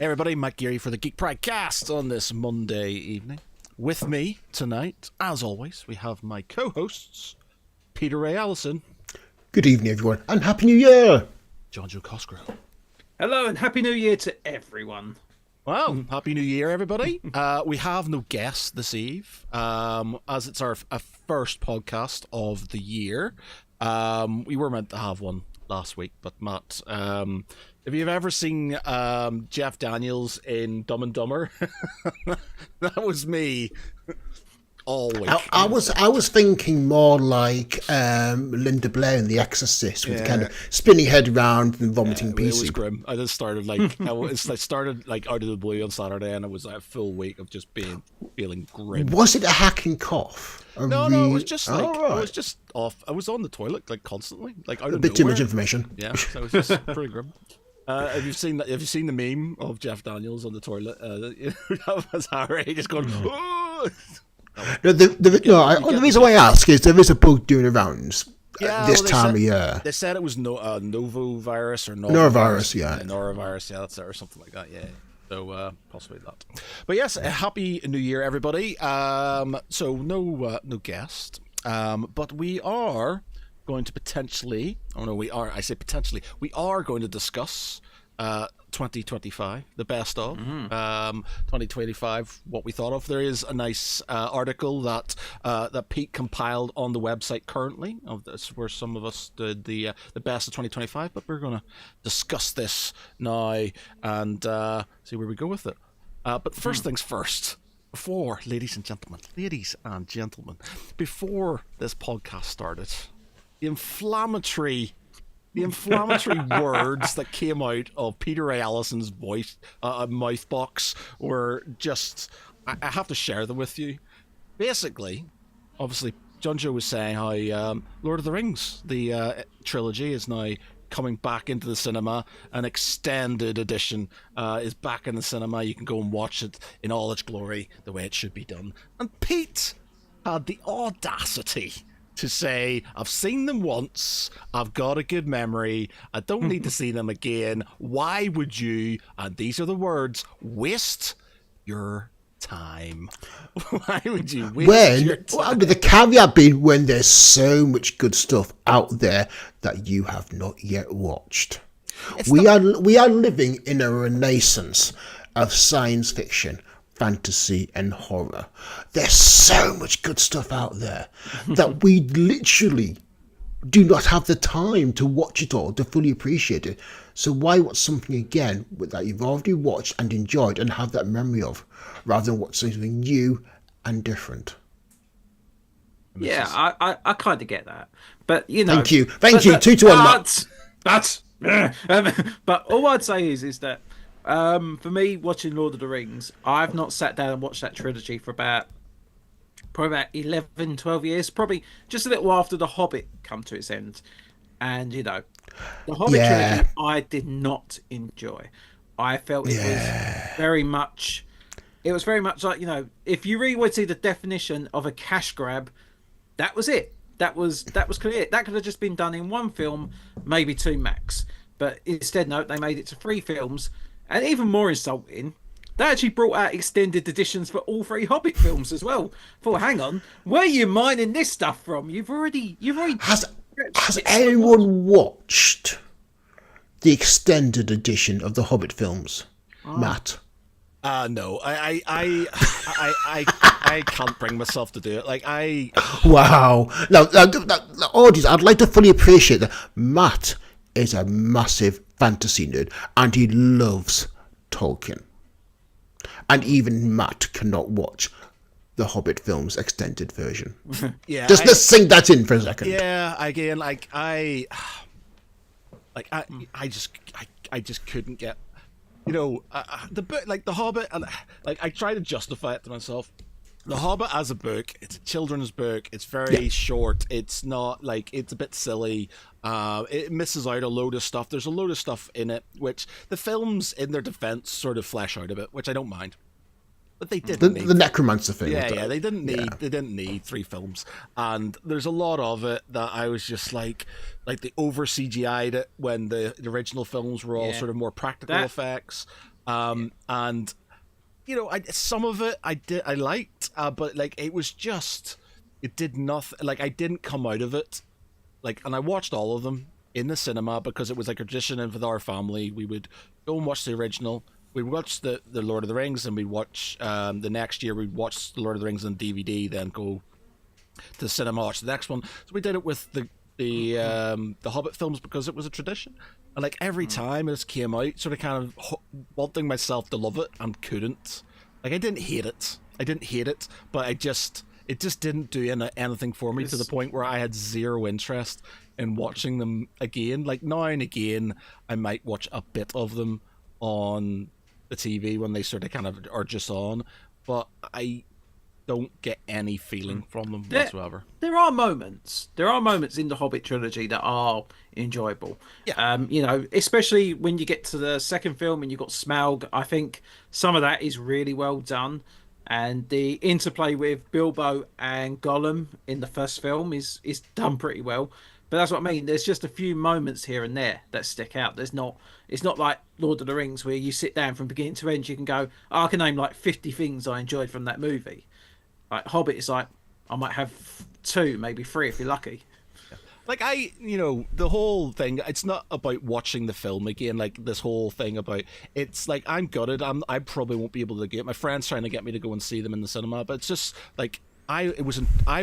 Hey everybody, Mike Geary for the Geek Pride Cast on this Monday evening. With me tonight, as always, we have my co-hosts, Peter Ray Allison. Good evening, everyone, and Happy New Year! Jonjo Cosgrove. Hello, and Happy New Year to everyone. Well, Happy New Year, everybody. We have no guests this eve, as it's our first podcast of the year. We were meant to have one last week, but Matt, if you've ever seen Jeff Daniels in Dumb and Dumber, that was me all week. I was thinking more like Linda Blair in The Exorcist, with the kind of spinning head around and vomiting pea It was soup. grim. I just started started out of the blue on Saturday, and it was a full week of just feeling grim. Was it a hacking cough? No, it was just like I was just off. I was on the toilet like constantly, like out of a bit too nowhere. much information. Yeah, so it was just pretty grim. Have you seen the meme of Jeff Daniels on the toilet? That was Harry just going. Oh! No, the reason why I ask is there is a bug doing arounds this time of year. They said it was Novovirus or Norovirus, yeah. Norovirus, yeah, that's it, or something like that, yeah. So possibly that. But yes, Happy New Year, everybody. So no guest, but we are going to potentially. Oh no, we are. I say potentially. We are going to discuss 2025, the best of 2025, what we thought of. There is a nice article that Pete compiled on the website currently of this, where some of us did the best of 2025, but we're going to discuss this now and see where we go with it. But first things first, ladies and gentlemen, before this podcast started, the inflammatory words that came out of Peter Ray Allison's voice, mouth box, were just, I have to share them with you. Basically, obviously, Jonjo was saying how Lord of the Rings, the trilogy, is now coming back into the cinema. An extended edition is back in the cinema. You can go and watch it in all its glory, the way it should be done. And Pete had the audacity to say, I've seen them once, I've got a good memory, I don't need to see them again. Why would you, and these are the words, waste your time? Why would you waste your time? Well, the caveat being when there's so much good stuff out there that you have not yet watched. We are living in a renaissance of science fiction, fantasy and horror. There's so much good stuff out there that we literally do not have the time to watch it all, to fully appreciate it. So why watch something again that you've already watched and enjoyed and have that memory of, rather than watch something new and different? Yeah, I kind of get that, but you know. Thank you. 2 to 1. But all I'd say is that. For me, watching Lord of the Rings, I've not sat down and watched that trilogy for probably about 11, 12 years, probably just a little after The Hobbit come to its end. And, you know, The Hobbit trilogy, I did not enjoy. I felt it was very much like, you know, if you really want to see the definition of a cash grab, that was it. That was clear. That could have just been done in one film, maybe two max. But instead, no, they made it to 3 films. And even more insulting, they actually brought out extended editions for all 3 Hobbit films as well. Hang on, where are you mining this stuff from? You've already. Has anyone watched the extended edition of the Hobbit films, Matt? No, I can't bring myself to do it. Wow. Now, audience, I'd like to fully appreciate that Matt is a massive fantasy nerd and he loves Tolkien. And even Matt cannot watch the Hobbit films extended version. Yeah, let's sink that in for a second. Yeah, again, I just couldn't get, you know, the book, like The Hobbit, and I try to justify it to myself. The Hobbit as a book, it's a children's book. It's very short. It's not it's a bit silly. It misses out a load of stuff. There's a load of stuff in it, which the films, in their defense, sort of flesh out a bit, which I don't mind. But they didn't need the necromancer thing. They didn't need 3 films, and there's a lot of it that I was just like they over CGI'd it when the original films were all sort of more practical effects. And some of it I liked, but like it was just it did nothing. Like I didn't come out of it and I watched all of them in the cinema because it was like a tradition, and with our family we would go and watch the original. We'd watch the Lord of the Rings, and we'd watch the next year we'd watch the Lord of the Rings on DVD, then go to the cinema, watch the next one. So we did it with the Hobbit films because it was a tradition. And like every time it came out, sort of kind of wanting myself to love it and couldn't. Like I didn't hate it, but it just didn't do anything for me to the point where I had zero interest in watching them again. Like now and again, I might watch a bit of them on the TV when they sort of kind of are just on, but I don't get any feeling from them whatsoever. There are moments in the Hobbit trilogy that are enjoyable. Yeah. Especially when you get to the second film and you've got Smaug. I think some of that is really well done, and the interplay with Bilbo and Gollum in the first film is done pretty well. But that's what I mean. There's just a few moments here and there that stick out. It's not like Lord of the Rings where you sit down from beginning to end. You can go, I can name like 50 things I enjoyed from that movie. Like Hobbit is like, I might have 2, maybe 3 if you're lucky. Like the whole thing, it's not about watching the film again. Like this whole thing about, it's like, I'm gutted. I probably won't be able to get, my friends trying to get me to go and see them in the cinema, but it's just like, I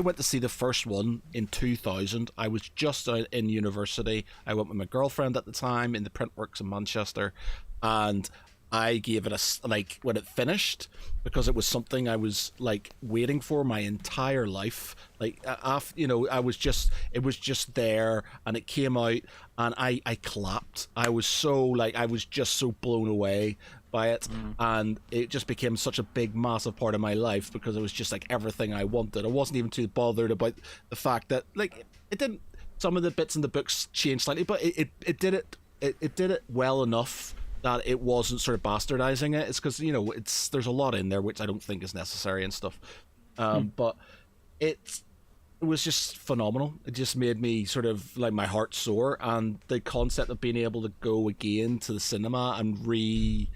went to see the first one in 2000. I was just out in university. I went with my girlfriend at the time in the Printworks in Manchester, and I gave it when it finished, because it was something I was like waiting for my entire life. Like after, it was just there, and it came out, and I clapped. I was just so blown away by it, and it just became such a big, massive part of my life because it was just like everything I wanted. I wasn't even too bothered about the fact that like it didn't. Some of the bits in the books changed slightly, but it did it well enough that it wasn't sort of bastardizing it. It's because there's a lot in there which I don't think is necessary and stuff, but it was just phenomenal. It just made me sort of like my heart soar, and the concept of being able to go again to the cinema and relive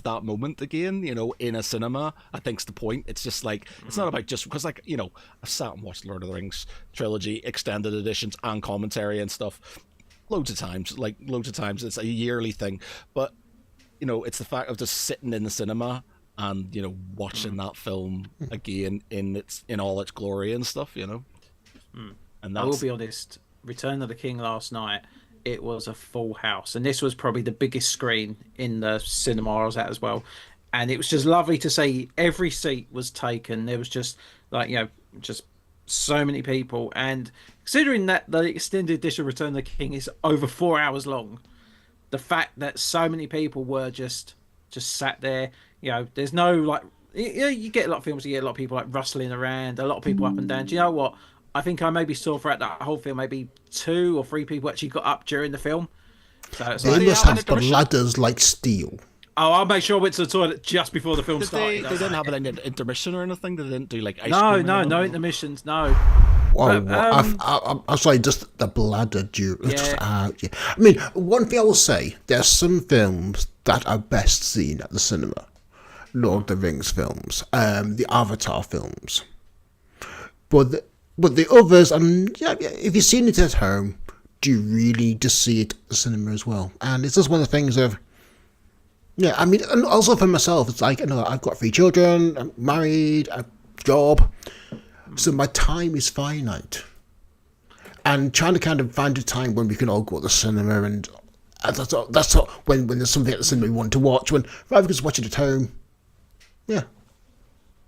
that moment again, in a cinema, I think's the point. It's just like, it's not about just because I've sat and watched Lord of the Rings trilogy extended editions and commentary and stuff loads of times. It's a yearly thing, but it's the fact of just sitting in the cinema and watching that film again in all its glory and stuff. And I will be honest, Return of the King last night, it was a full house, and this was probably the biggest screen in the cinema I was at as well, and it was just lovely to see every seat was taken. There was just just so many people, and considering that the extended edition of Return of the King is over 4 hours long, the fact that so many people were just sat there, there's no like, you get a lot of films, you get a lot of people like rustling around, a lot of people up and down. Do you know what? I think I maybe saw throughout that whole film maybe 2 or 3 people actually got up during the film. So it's they must have the ladders like steel. Oh, I'll make sure I went to the toilet just before the film started. They didn't have an intermission or anything? They didn't do like ice cream? No intermissions, no. Well, I'm sorry, just the bladder during. Yeah. I mean, one thing I will say, there's some films that are best seen at the cinema. Lord of the Rings films, the Avatar films. But the others, if you've seen it at home, do you really need to see it at the cinema as well? And it's just one of the things of, yeah, I mean, and also for myself, it's like, I've got 3 children, I'm married, a job, so my time is finite. And trying to kind of find a time when we can all go to the cinema, and that's when there's something at the cinema we want to watch, when rather than just watch it at home. Yeah.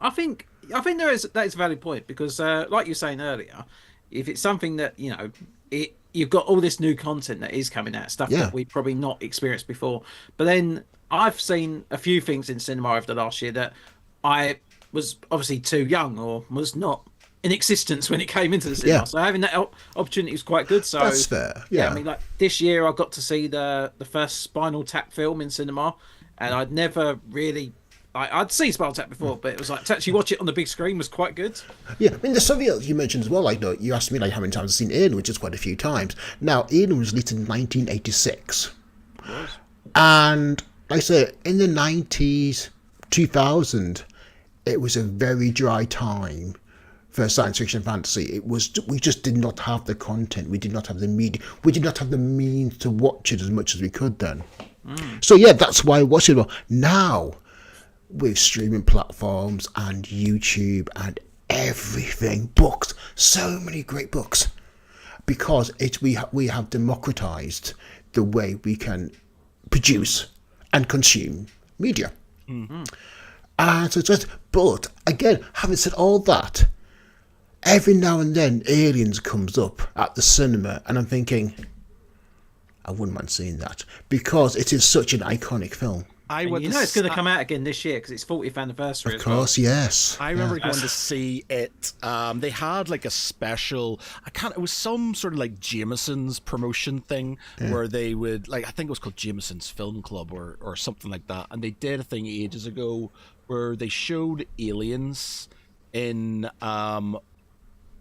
I think that is a valid point, because like you were saying earlier, if it's something that you've got all this new content that is coming out, stuff that we probably not experienced before, but then I've seen a few things in cinema over the last year that I was obviously too young or was not in existence when it came into the cinema. So having that opportunity was quite good. So that's fair. Yeah, I mean, like this year I got to see the first Spinal Tap film in cinema, and I'd never really. I'd seen Spinal Tap before, but it was like to actually watch it on the big screen was quite good. Yeah, I mean, there's something else you mentioned as well. Like, you asked me like how many times I've seen Alien, which is quite a few times. Now, Alien was released in 1986. And like I say, in the 90s, 2000, it was a very dry time for science fiction and fantasy. We just did not have the content. We did not have the media. We did not have the means to watch it as much as we could then. So yeah, that's why I watch it. Now, with streaming platforms and YouTube and everything, books, so many great books, because we have democratized the way we can produce and consume media. But again, having said all that, every now and then Aliens comes up at the cinema, and I'm thinking, I wouldn't mind seeing that, because it is such an iconic film. It's going to come out again this year because it's 40th anniversary. Of course, yes. I remember going to see it. They had like a special. It was some sort of like Jameson's promotion thing where they would I think it was called Jameson's Film Club or something like that, and they did a thing ages ago where they showed Aliens in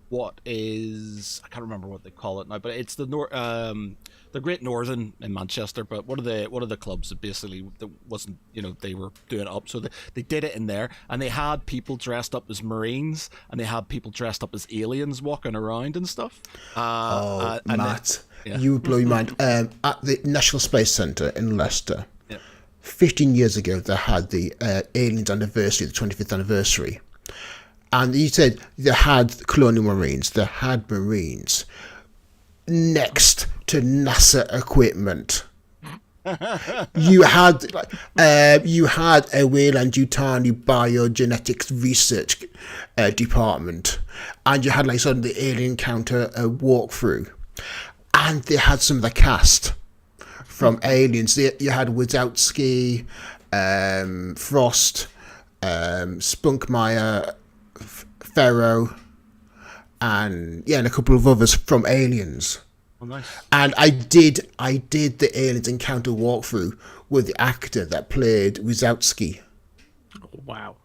what is, I can't remember what they call it now, but it's the Great Northern in Manchester. But one of the clubs that basically that wasn't, they were doing it up, so they did it in there, and they had people dressed up as Marines and they had people dressed up as aliens walking around and stuff. Matt, you would blow your mind. At the National Space Centre in Leicester, 15 years ago, they had the Aliens anniversary, the 25th anniversary. And you said they had Colonial Marines, they had Marines next to NASA equipment. You had a Weyland-Yutani biogenetics research department, and you had sort of the alien encounter walkthrough, and they had some of the cast from Aliens. You had Wazowski, Frost, Spunkmeyer, Ferro, and a couple of others from Aliens. Oh, nice. And I did the Aliens encounter walkthrough with the actor that played Wazowski. Oh, wow.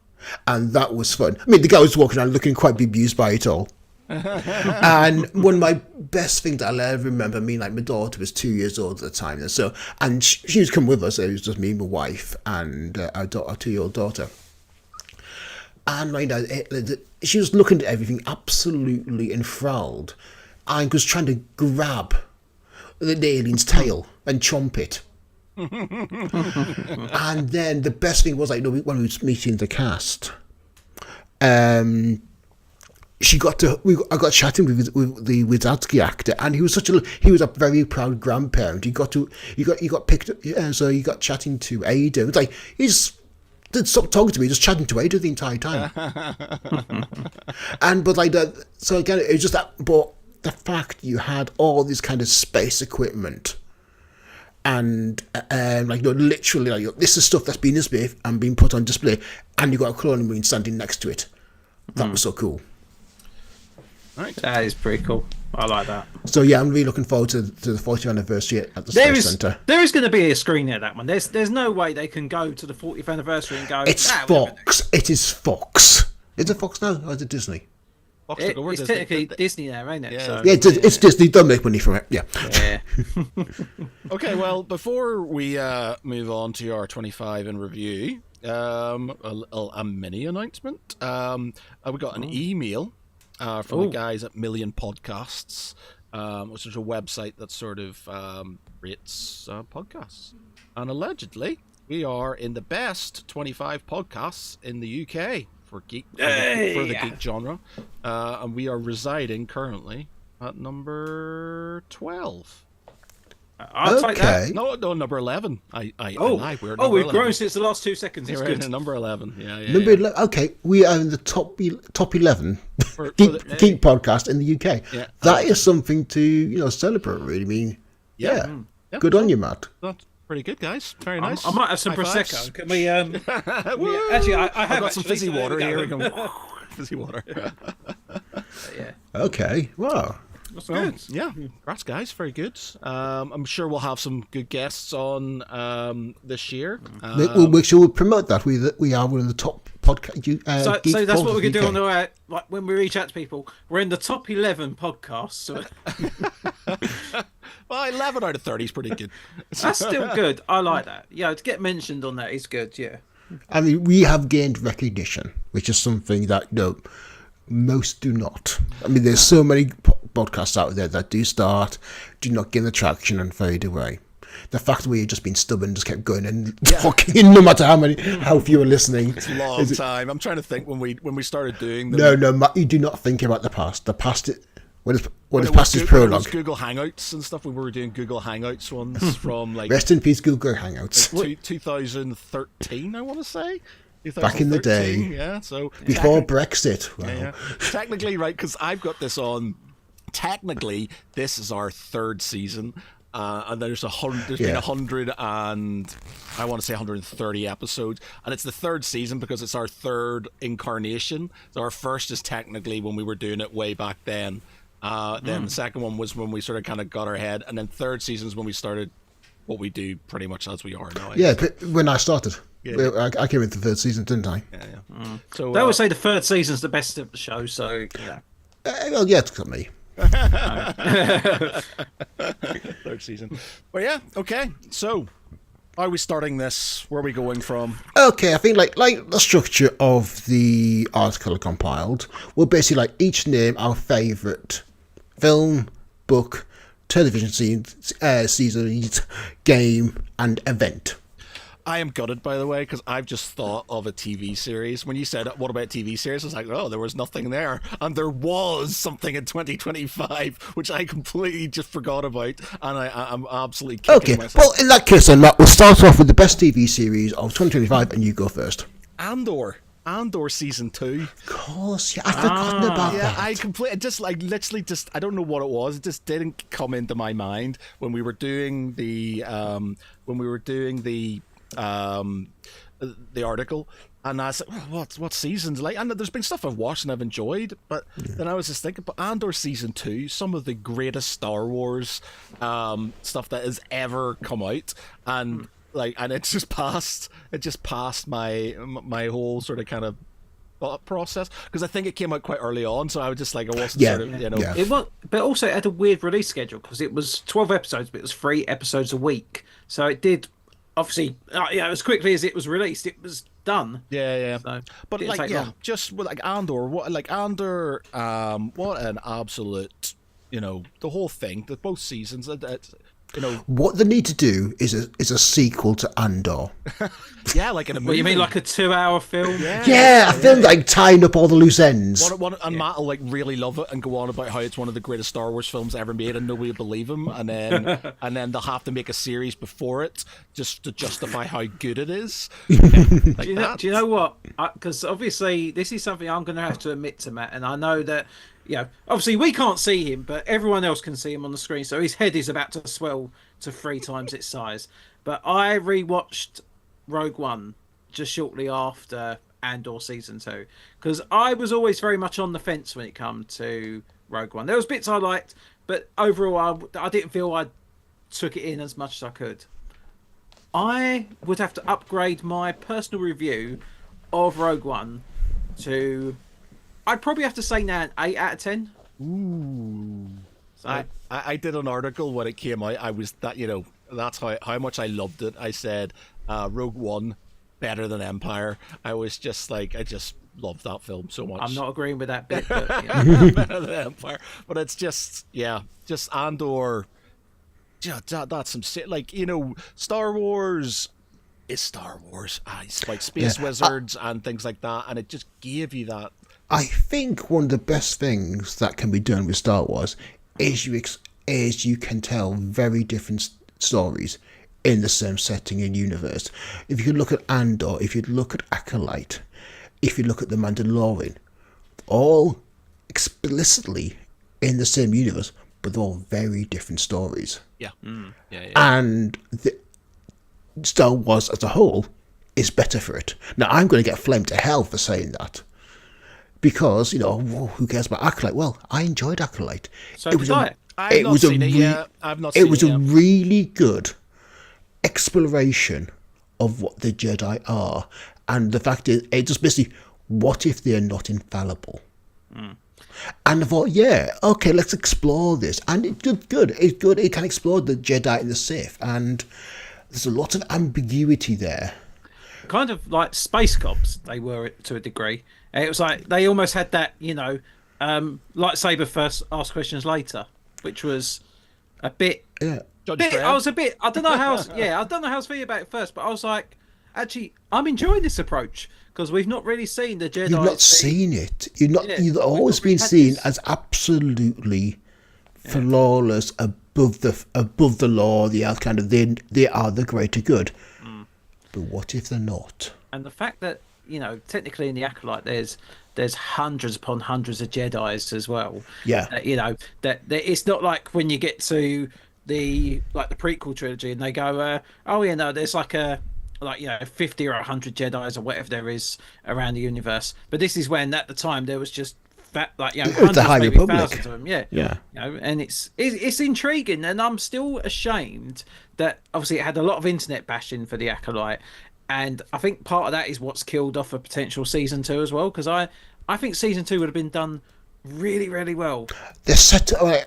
And that was fun. I mean, the guy was walking around looking quite bemused by it all. And one of my best things I'll ever remember, my daughter was 2 years old at the time, and she was coming with us. It was just me, my wife, and our 2-year-old daughter. And she was looking at everything, absolutely enthralled, and was trying to grab the alien's tail and chomp it. And then the best thing was, when we were meeting the cast, I got chatting with the Wazowski actor, and he was a very proud grandparent. He got picked up, so he got chatting to Ada. It was like he's didn't stop talking to me, just chatting to Ada the entire time. So again, it was just that, but the fact you had all this kind of space equipment, and literally, this is stuff that's been displayed and been put on display, and you got a Colonial Marine standing next to it. That was so cool. Right. That is pretty cool. I like that. So yeah, I'm really looking forward to the 40th anniversary at the Space Centre. There is going to be a screen at that one. There's no way they can go to the 40th anniversary and go. It's Fox. It is Fox. Is it Fox now, or is it Disney? It's technically Disney now, ain't it? Yeah, it's Disney. Don't make money from it. Yeah. Okay, well, before we move on to our 25 in review, a mini announcement. We got an email from the guys at Million Podcasts, which is a website that sort of rates podcasts. And allegedly, we are in the best 25 podcasts in the UK for geek for the geek genre, and we are residing currently at number 12. I'll take that. No, number 11. I lie. We're we've 11. grown since the last 2 seconds. It's good. Number 11. Yeah. Number 11. Okay, we are in the top 11 geek podcast in the UK. Yeah, that is something to celebrate. Really, yeah. Good on you, Matt. That's pretty good, guys. Very nice. I might have some prosecco. Can we? Actually, I have got some fizzy water here. We can fizzy water. Yeah. Okay. Wow. That's good. Yeah, congrats, guys. Very good. I'm sure we'll have some good guests on this year. We'll make sure we promote that. We are one of the top podcast. So that's what we can do on the like when we reach out to people. We're in the top 11 podcasts. So Well, 11 out of 30 is pretty good. that's still good. I like that. Yeah, to get mentioned on that is good. Yeah. I mean, we have gained recognition, which is something that most do not. I mean, there's so many podcasts out there that do start, do not gain the traction, and fade away. The fact that we've just been stubborn, just kept going and talking, no matter how few are listening. It's a long time. I'm trying to think when we started doing them. No, Matt, you do not think about the past. The past, when it's past is prologue. It was Google Hangouts and stuff. We were doing Google Hangouts ones from like. Rest in peace, Google Hangouts. Like 2013, I want to say. Back in the day, yeah. So before Brexit. Wow. Yeah. Technically, right? Because I've got this on. Technically, this is our third season. And there's been 100 and I want to say 130 episodes, and it's the third season because it's our third incarnation. So our first is technically when we were doing it way back then. Then the second one was when we sort of kind of got our head, and then third season is when we started what we do pretty much as we are now. Yeah, but when I started, I came into the third season, didn't I? Yeah. So they always say the third season's the best of the show. So yeah. Well, yeah, it's got me. Third season. But yeah, okay. So, are we starting this? Where are we going from? Okay, I think like the structure of the article I compiled, we'll basically like each name our favourite film, book, television series, game, and event. I am gutted, by the way, because I've just thought of a TV series. When you said, what about TV series? I was like, oh, there was nothing there. And there was something in 2025, which I completely just forgot about. And I'm absolutely kicking myself. Well, in that case, then, Matt, we'll start off with the best TV series of 2025, and you go first. Andor season 2. Of course, yeah, I've forgotten about that. I completely literally I don't know what it was. It just didn't come into my mind when we were doing the article, and I said, what seasons like? And there's been stuff I've watched and I've enjoyed, but then I was just thinking, but Andor season 2, some of the greatest Star Wars stuff that has ever come out, and it just passed my whole sort of kind of thought process, because I think it came out quite early on, so I was just like, I wasn't It was, but also it had a weird release schedule because it was 12 episodes, but it was 3 episodes a week, so it did. Obviously, as quickly as it was released, it was done. Yeah. So but just with Andor, what an absolute, the whole thing, both seasons, what they need to do is a sequel to Andor. Yeah, like in a movie. What, you mean like a 2-hour film? Yeah, a film like tying up all the loose ends. And Matt will really love it and go on about how it's one of the greatest Star Wars films ever made, and nobody will believe him. And then they'll have to make a series before it just to justify how good it is. Do you know what? Because obviously this is something I'm going to have to admit to Matt, and I know that. Obviously we can't see him, but everyone else can see him on the screen, so his head is about to swell to 3 times its size. But I rewatched Rogue One just shortly after Andor season 2, because I was always very much on the fence when it came to Rogue One. There was bits I liked, but overall I didn't feel I took it in as much as I could. I would have to upgrade my personal review of Rogue One to... I'd probably have to say now an 8 out of 10. Ooh. So I did an article when it came out. I was that's how much I loved it. I said Rogue One better than Empire. I was just I just loved that film so much. I'm not agreeing with that bit, but better than Empire. But it's just Andor. Yeah, that's some Star Wars is Star Wars. It's like space wizards and things like that, and it just gave you that. I think one of the best things that can be done with Star Wars is you can tell very different stories in the same setting and universe. If you could look at Andor, if you look at Acolyte, if you look at The Mandalorian, all explicitly in the same universe, but they're all very different stories. Yeah. And Star Wars as a whole is better for it. Now, I'm going to get flamed to hell for saying that. Because, who cares about Acolyte? Well, I enjoyed Acolyte. So did I. I've not seen it yet. It was a really good exploration of what the Jedi are And the fact is, it just basically, what if they're not infallible? And I thought, yeah, okay, let's explore this. And it did good. It's good. It can explore the Jedi and the Sith. And there's a lot of ambiguity there. Kind of like space cops, they were to a degree. It was like they almost had that, lightsaber first, ask questions later, which was a bit. Yeah. I was a bit. I don't know how. I don't know how I was feeling about it first, but I was like, actually, I'm enjoying this approach because we've not really seen the Jedi. You've not seen it. You've always been seen as absolutely flawless, above the law. They are they are the greater good. But what if they're not? And the fact that technically in the Acolyte, there's hundreds upon hundreds of Jedis as well. Yeah. That it's not like when you get to the prequel trilogy and they go, there's like 50 or 100 Jedis or whatever there is around the universe. But this is when at the time there was just hundreds, the High maybe Republic. thousands of them. Yeah. And it's intriguing, and I'm still ashamed that obviously it had a lot of internet bashing for the Acolyte, and I think part of that is what's killed off a potential season 2 as well, because I think season 2 would have been done really, really well. They're set. I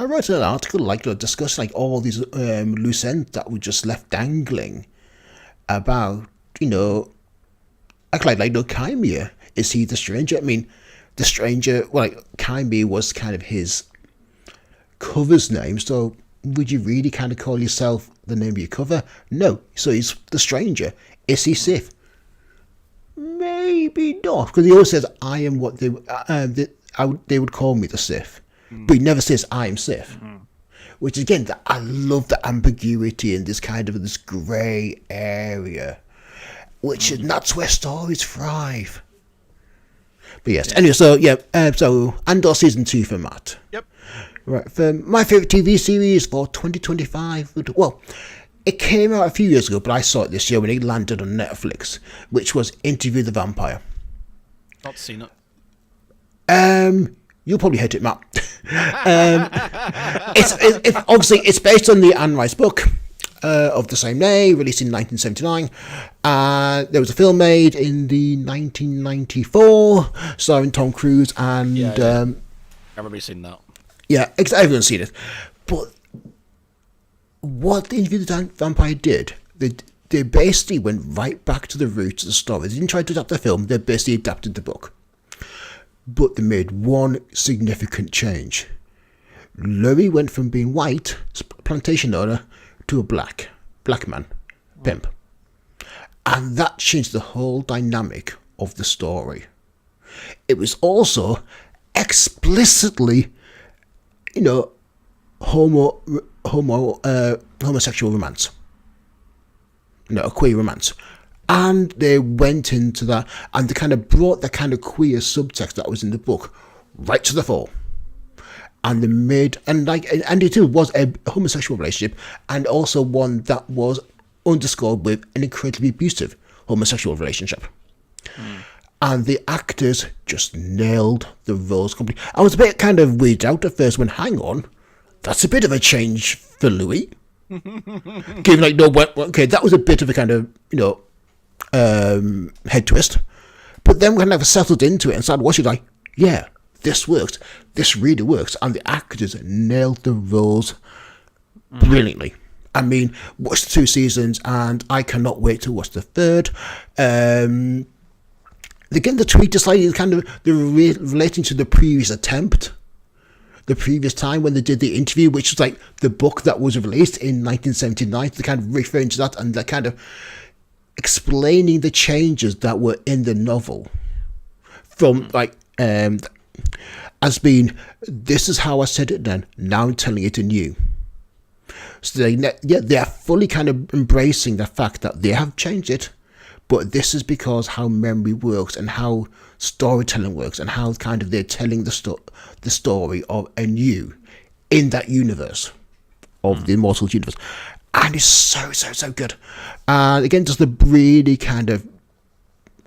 wrote an article discussing all these loose ends that were just left dangling about Chimera. Is he the stranger? I mean, the stranger. Chimera was kind of his cover's name. So would you really kind of call yourself the name of your cover? No. So he's the stranger. Is he Sith? Maybe not, because he always says, "I am what they would call me the Sith," but he never says, "I am Sith." Which again, I love the ambiguity in this kind of this grey area, and that's where stories thrive. But yes, anyway, so Andor season 2 for Matt. Yep. Right, for my favourite TV series for 2025, well, it came out a few years ago, but I saw it this year when it landed on Netflix, which was Interview the Vampire. Not seen it. You'll probably hate it, Matt. Obviously, it's based on the Anne Rice book of the same name, released in 1979. There was a film made in the 1994, starring Tom Cruise and... Everybody's seen that. Yeah, everyone's seen it. But what the Interview with the Vampire did, they basically went right back to the roots of the story. They didn't try to adapt the film, they basically adapted the book. But they made one significant change. Louis went from being white, plantation owner, to a black man, pimp. And that changed the whole dynamic of the story. It was also explicitly, homosexual romance. A queer romance. And they went into that, and they kind of brought the kind of queer subtext that was in the book right to the fore. And they made, and it too was a homosexual relationship, and also one that was underscored with an incredibly abusive homosexual relationship. And the actors just nailed the roles completely. I was a bit kind of weirded out at first when, hang on, that's a bit of a change for Louis. Given that was a bit of a kind of, head twist. But then when I settled into it and started watching, yeah, this works. This really works. And the actors nailed the roles brilliantly. I mean, watched the 2 seasons and I cannot wait to watch the 3rd. Again, the tweet is they're relating to the previous attempt. The previous time when they did the interview, which was the book that was released in 1979. They kind of referring to that, and they're kind of explaining the changes that were in the novel from as being, this is how I said it then, now I'm telling it anew. So they are fully kind of embracing the fact that they have changed it, but this is because how memory works and how storytelling works and how kind of they're telling the story of anew in that universe of the Immortal universe. And it's so good. And again, just the really kind of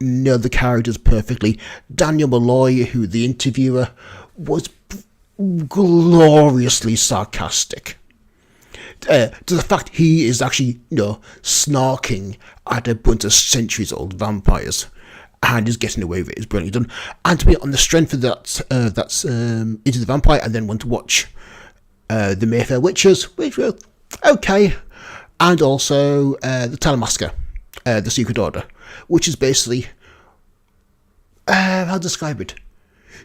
know the characters perfectly. Daniel Malloy, who the interviewer, was gloriously sarcastic. to the fact he is actually, snarking at a bunch of centuries-old vampires, and is getting away with it is brilliantly done. And to be on the strength of that's Into the Vampire, and then went to watch the Mayfair Witches, which were okay, and also the Telemaster, the Secret Order, which is basically how to describe it?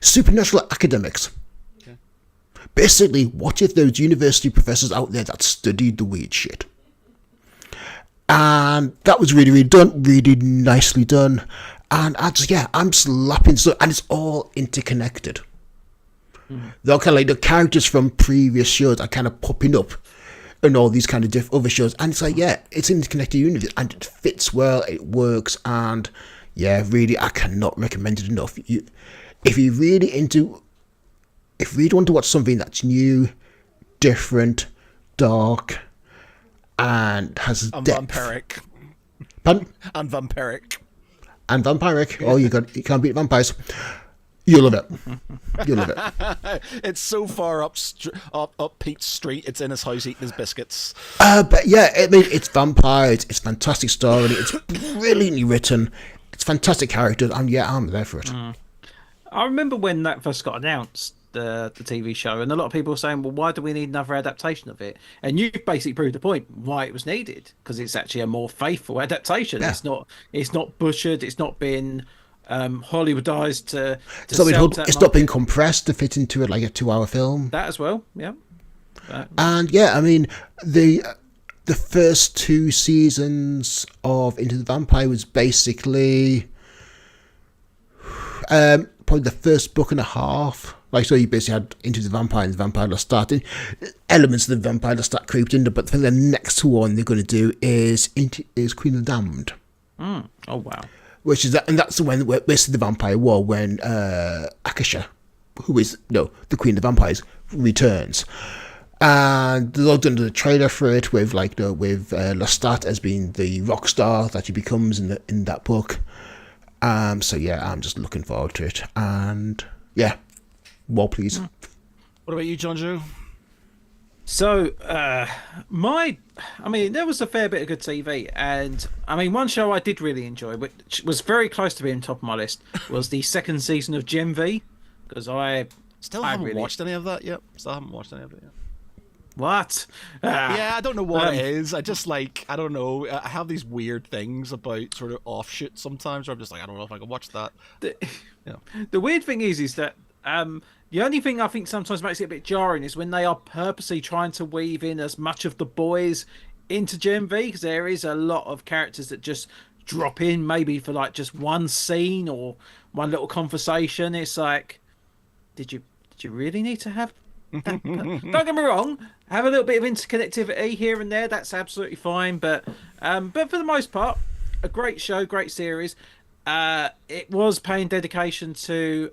Supernatural academics. Okay. Basically, what if those university professors out there that studied the weird shit? And that was really, really done, really nicely done. And I'm slapping stuff, and it's all interconnected. They're kind of like the characters from previous shows are kind of popping up in all these kind of other shows, and it's like, it's interconnected universe, and it fits well, it works, and really, I cannot recommend it enough. If you really want to watch something that's new, different, dark, and has depth. Vampiric. Pardon? And vampiric. And vampiric. Oh, you can't beat vampires. You'll love it. You'll love it. It's so far up Pete's street. It's in his house eating his biscuits. But yeah, I mean, it's vampires. It's fantastic story. It's brilliantly written. It's fantastic characters. And I'm there for it. I remember when that first got announced, the TV show, and a lot of people were saying, well, why do we need another adaptation of it? And you basically proved the point why it was needed, because it's actually a more faithful adaptation. Yeah. It's not butchered. It's not been Hollywoodized to it's not been compressed to fit into it like a 2-hour film. That as well, yeah. And I mean, the first 2 seasons of Into the Vampire was basically probably the first book and a half. Like, so you basically had Into the Vampire and the Vampire Lost starting. Elements of the Vampire Lost start creeped in, but the next one they're going to do is Queen of the Damned. Oh wow! Which is and that's when basically the Vampire War, when Akasha, who is the Queen of the Vampires, returns. And they've all done the trailer for it with Lestat as being the rock star that he becomes in that book. I'm just looking forward to it, and well, please. What about you, Jonjo? So, there was a fair bit of good TV, and one show I did really enjoy, which was very close to being top of my list, was the second season of Gen V, because I haven't watched any of that yet. What? I don't know what it is. I just I don't know. I have these weird things about sort of offshoot sometimes where I'm just like, I don't know if I can watch that. The weird thing is that the only thing I think sometimes makes it a bit jarring is when they are purposely trying to weave in as much of the boys into Gen V, because there is a lot of characters that just drop in maybe for just one scene or one little conversation. It's like, did you really need to have that? Don't get me wrong, have a little bit of interconnectivity here and there, that's absolutely fine, but for the most part, a great show, great series. It was paying dedication to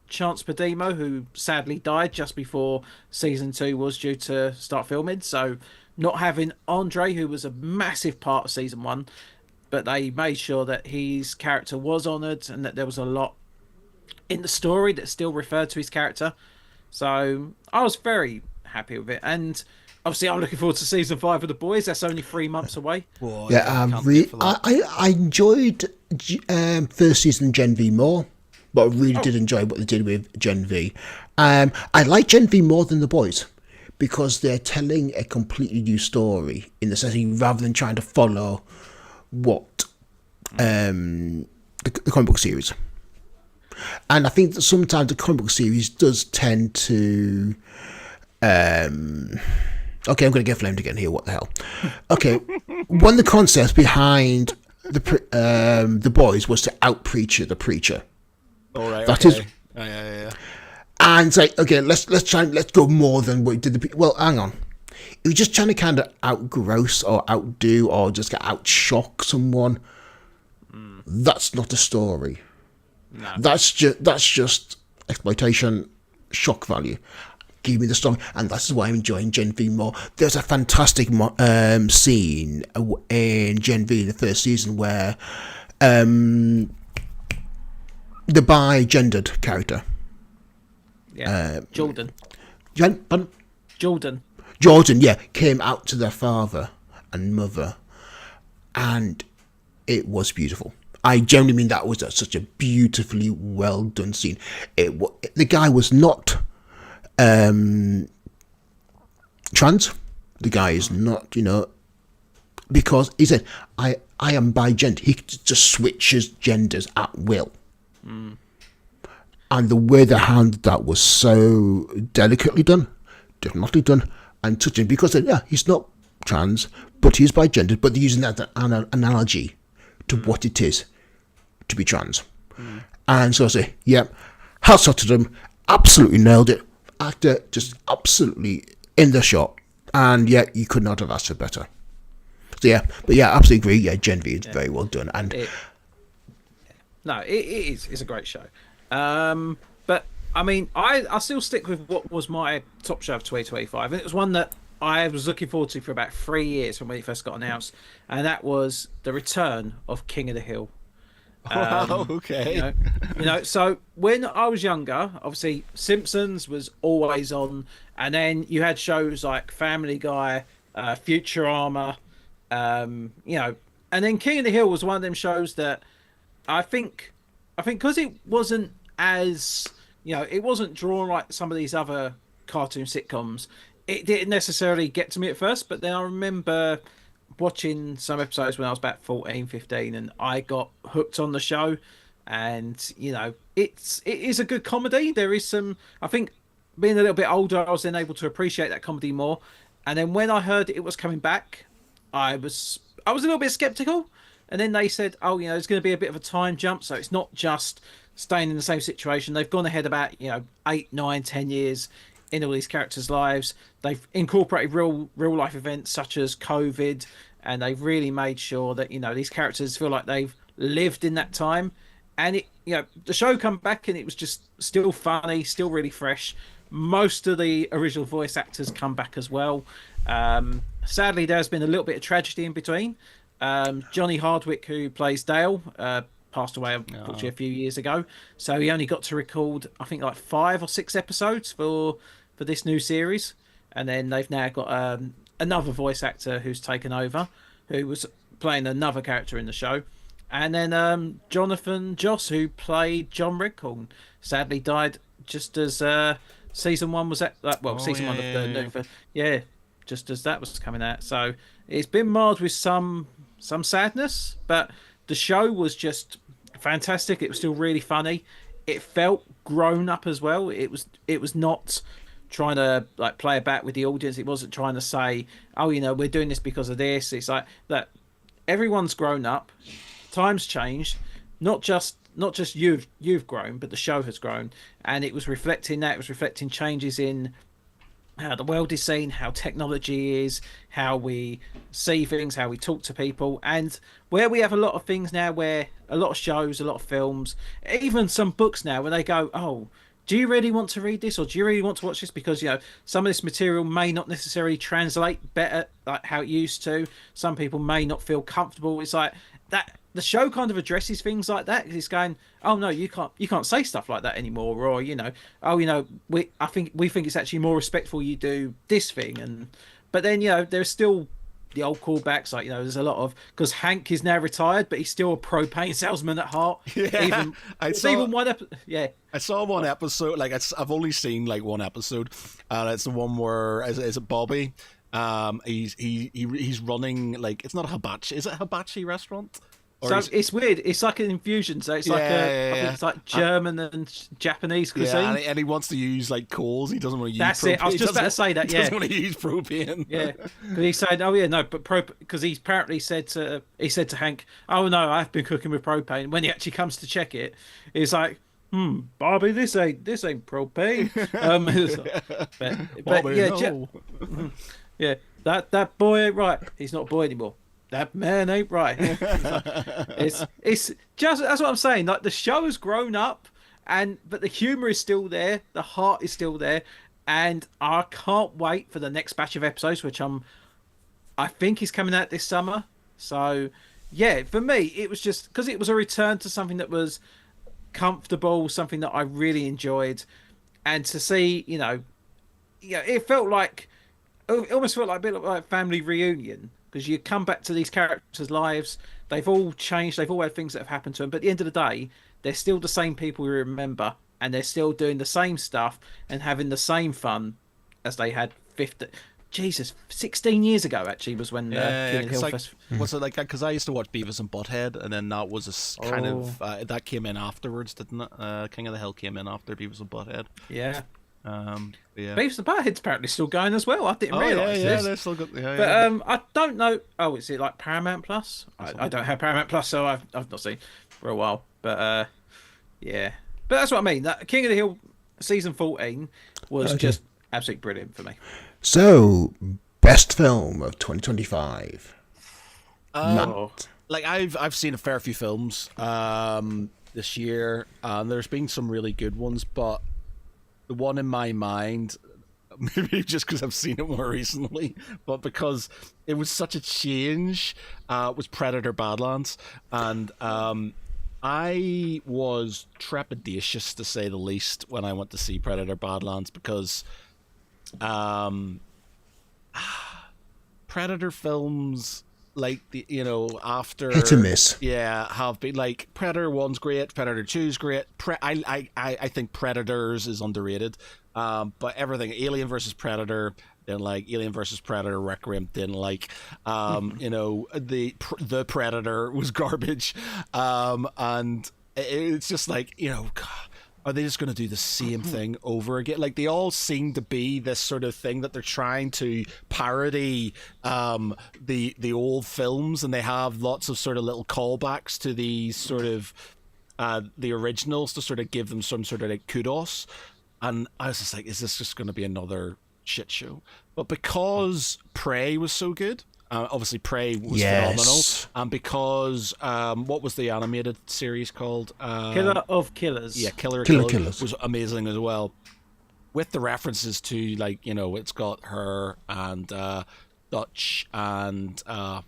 Chance Padimo, who sadly died just before season 2 was due to start filming. So not having Andre, who was a massive part of season 1, but they made sure that his character was honoured and that there was a lot in the story that still referred to his character. So I was very happy with it, and obviously I'm looking forward to season 5 of The Boys. That's only 3 months away. Boy, I enjoyed first season Gen V more, but I really did enjoy what they did with Gen V. I like Gen V more than The Boys because they're telling a completely new story in the setting rather than trying to follow what the comic book series. And I think that sometimes the comic book series does tend to okay, I'm going to get flamed again here. What the hell? Okay, one of the concepts behind the Boys was to out-preacher the preacher. All right. That is. Yeah. And it's like, okay, let's go more than what did the. Well, hang on. If you're just trying to kind of outgross or outdo or just outshock someone, that's not a story. No. That's just exploitation, shock value. Give me the story, and that's why I'm enjoying Gen V more. There's a fantastic scene in Gen V in the first season where the bi-gendered character, Jordan. Jordan. Jordan, yeah, came out to their father and mother, and it was beautiful. I genuinely mean that was such a beautifully well done scene. The guy was not trans. The guy is not, because he said, I am bi gender. He just switches genders at will. And the way they handled that was so delicately done, and touching, because he's not trans, but he's bi gendered, but they're using that as an analogy to what it is to be trans. And so I say, hats off to them, absolutely nailed it. Actor just absolutely in the shot, and you could not have asked for better. So absolutely agree. Genevieve is very well done, and it is. It's a great show. But I mean, I still stick with what was my top show of 2025, and it was one that I was looking forward to for about 3 years from when it first got announced, and that was the return of King of the Hill. Wow, okay. So when I was younger, obviously Simpsons was always on, and then you had shows like Family Guy, Futurama, and then King of the Hill was one of them shows that I think because it wasn't as, it wasn't drawn like some of these other cartoon sitcoms, it didn't necessarily get to me at first, but then I remember watching some episodes when I was about 14, 15, and I got hooked on the show. And it is a good comedy. There is some, I think, being a little bit older, I was then able to appreciate that comedy more. And then when I heard it was coming back, I was a little bit skeptical. And then they said, there's going to be a bit of a time jump, so it's not just staying in the same situation. They've gone ahead about 8, 9, 10 years in all these characters' lives. They've incorporated real life events such as COVID, and they've really made sure that these characters feel like they've lived in that time. And the show come back, and it was just still funny, still really fresh. Most of the original voice actors come back as well. Sadly, there's been a little bit of tragedy in between. Johnny Hardwick, who plays Dale, passed away unfortunately a few years ago, so he only got to record I think like 5 or 6 episodes for this new series. And then they've now got another voice actor who's taken over, who was playing another character in the show. And then Jonathan Joss, who played John Redcorn, sadly died just as season 1 was season 1 of the new, just as that was coming out. So it's been marred with some sadness, but the show was just fantastic. It was still really funny. It felt grown up as well. It was not trying to like play a bat with the audience. It wasn't trying to say, we're doing this because of this. It's like that everyone's grown up, times changed, not just you've grown, but the show has grown. And it was reflecting that. It was reflecting changes in how the world is seen, how technology is, how we see things, how we talk to people, and where we have a lot of things now, where a lot of shows, a lot of films, even some books now, where they go, do you really want to read this, or do you really want to watch this? Because some of this material may not necessarily translate better like how it used to. Some people may not feel comfortable. It's like that. The show kind of addresses things like that. It's going, oh no, you can't say stuff like that anymore, or we think it's actually more respectful you do this thing. But then there's still the old callbacks, like there's a lot of, because Hank is now retired, but he's still a propane salesman at heart. I saw one episode, like I've only seen like one episode, and it's the one where is it Bobby? He's running, like, it's not a hibachi, is it a hibachi restaurant? So it's weird. It's like an infusion. So it's I think it's like German and Japanese cuisine. Yeah, and he wants to use like coals. He doesn't want to use. That's propane. It. I was just about to say that. He doesn't want to use propane. Yeah, but he said, because he apparently said to Hank, "Oh no, I've been cooking with propane." When he actually comes to check it, he's like, Bobby, this ain't propane. Bobby, no. That boy ain't right. He's not a boy anymore. That man ain't right. it's just, that's what I'm saying. Like, the show has grown up, but the humor is still there, the heart is still there, and I can't wait for the next batch of episodes, which I think is coming out this summer. So yeah, for me, it was just because it was a return to something that was comfortable, something that I really enjoyed, and to see, it felt like it almost felt like a bit like family reunion because you come back to these characters' lives. They've all changed. They've all had things that have happened to them. But at the end of the day, they're still the same people we remember, and they're still doing the same stuff and having the same fun as they had 50. Jesus, 16 years ago actually was when King of the Hill like, first. was it like that? Because I used to watch Beavis and Butthead, and then that was kind of Oh. that came in afterwards, didn't it? King of the Hill came in after Beavis and Butthead. Yeah. Yeah. Beavis and Butthead's apparently still going as well. I didn't Oh yeah, realise yeah, this. they're still good. Yeah, But yeah. I don't know. Oh, is it like Paramount Plus? I don't have Paramount Plus, so I've not seen for a while. But yeah. But that's what I mean. That King of the Hill season 14 was just absolutely brilliant for me. So, best film of 2025. Oh, Like I've seen a fair few films this year, and there's been some really good ones, but the one in my mind, maybe just because I've seen it more recently, but because it was such a change, was Predator: Badlands, and I was trepidatious to say the least when I went to see Predator: Badlands because Predator films, like after Hit and miss. yeah, have been like Predator 1's great, Predator 2's great. I think Predators is underrated. But everything Alien versus Predator, didn't like Alien versus Predator Requiem, didn't like the Predator was garbage. And it's just like, God, are they just going to do the same thing over again? Like, they all seem to be this sort of thing that they're trying to parody the old films, and they have lots of sort of little callbacks to these sort of the originals to sort of give them some sort of like kudos. And I was just like, is this just going to be another shit show? But because Prey was so good, obviously Prey was phenomenal, and because what was the animated series called? Killer of Killers. Yeah, Killer Killers was amazing as well. With the references to, like, it's got her and Dutch and God,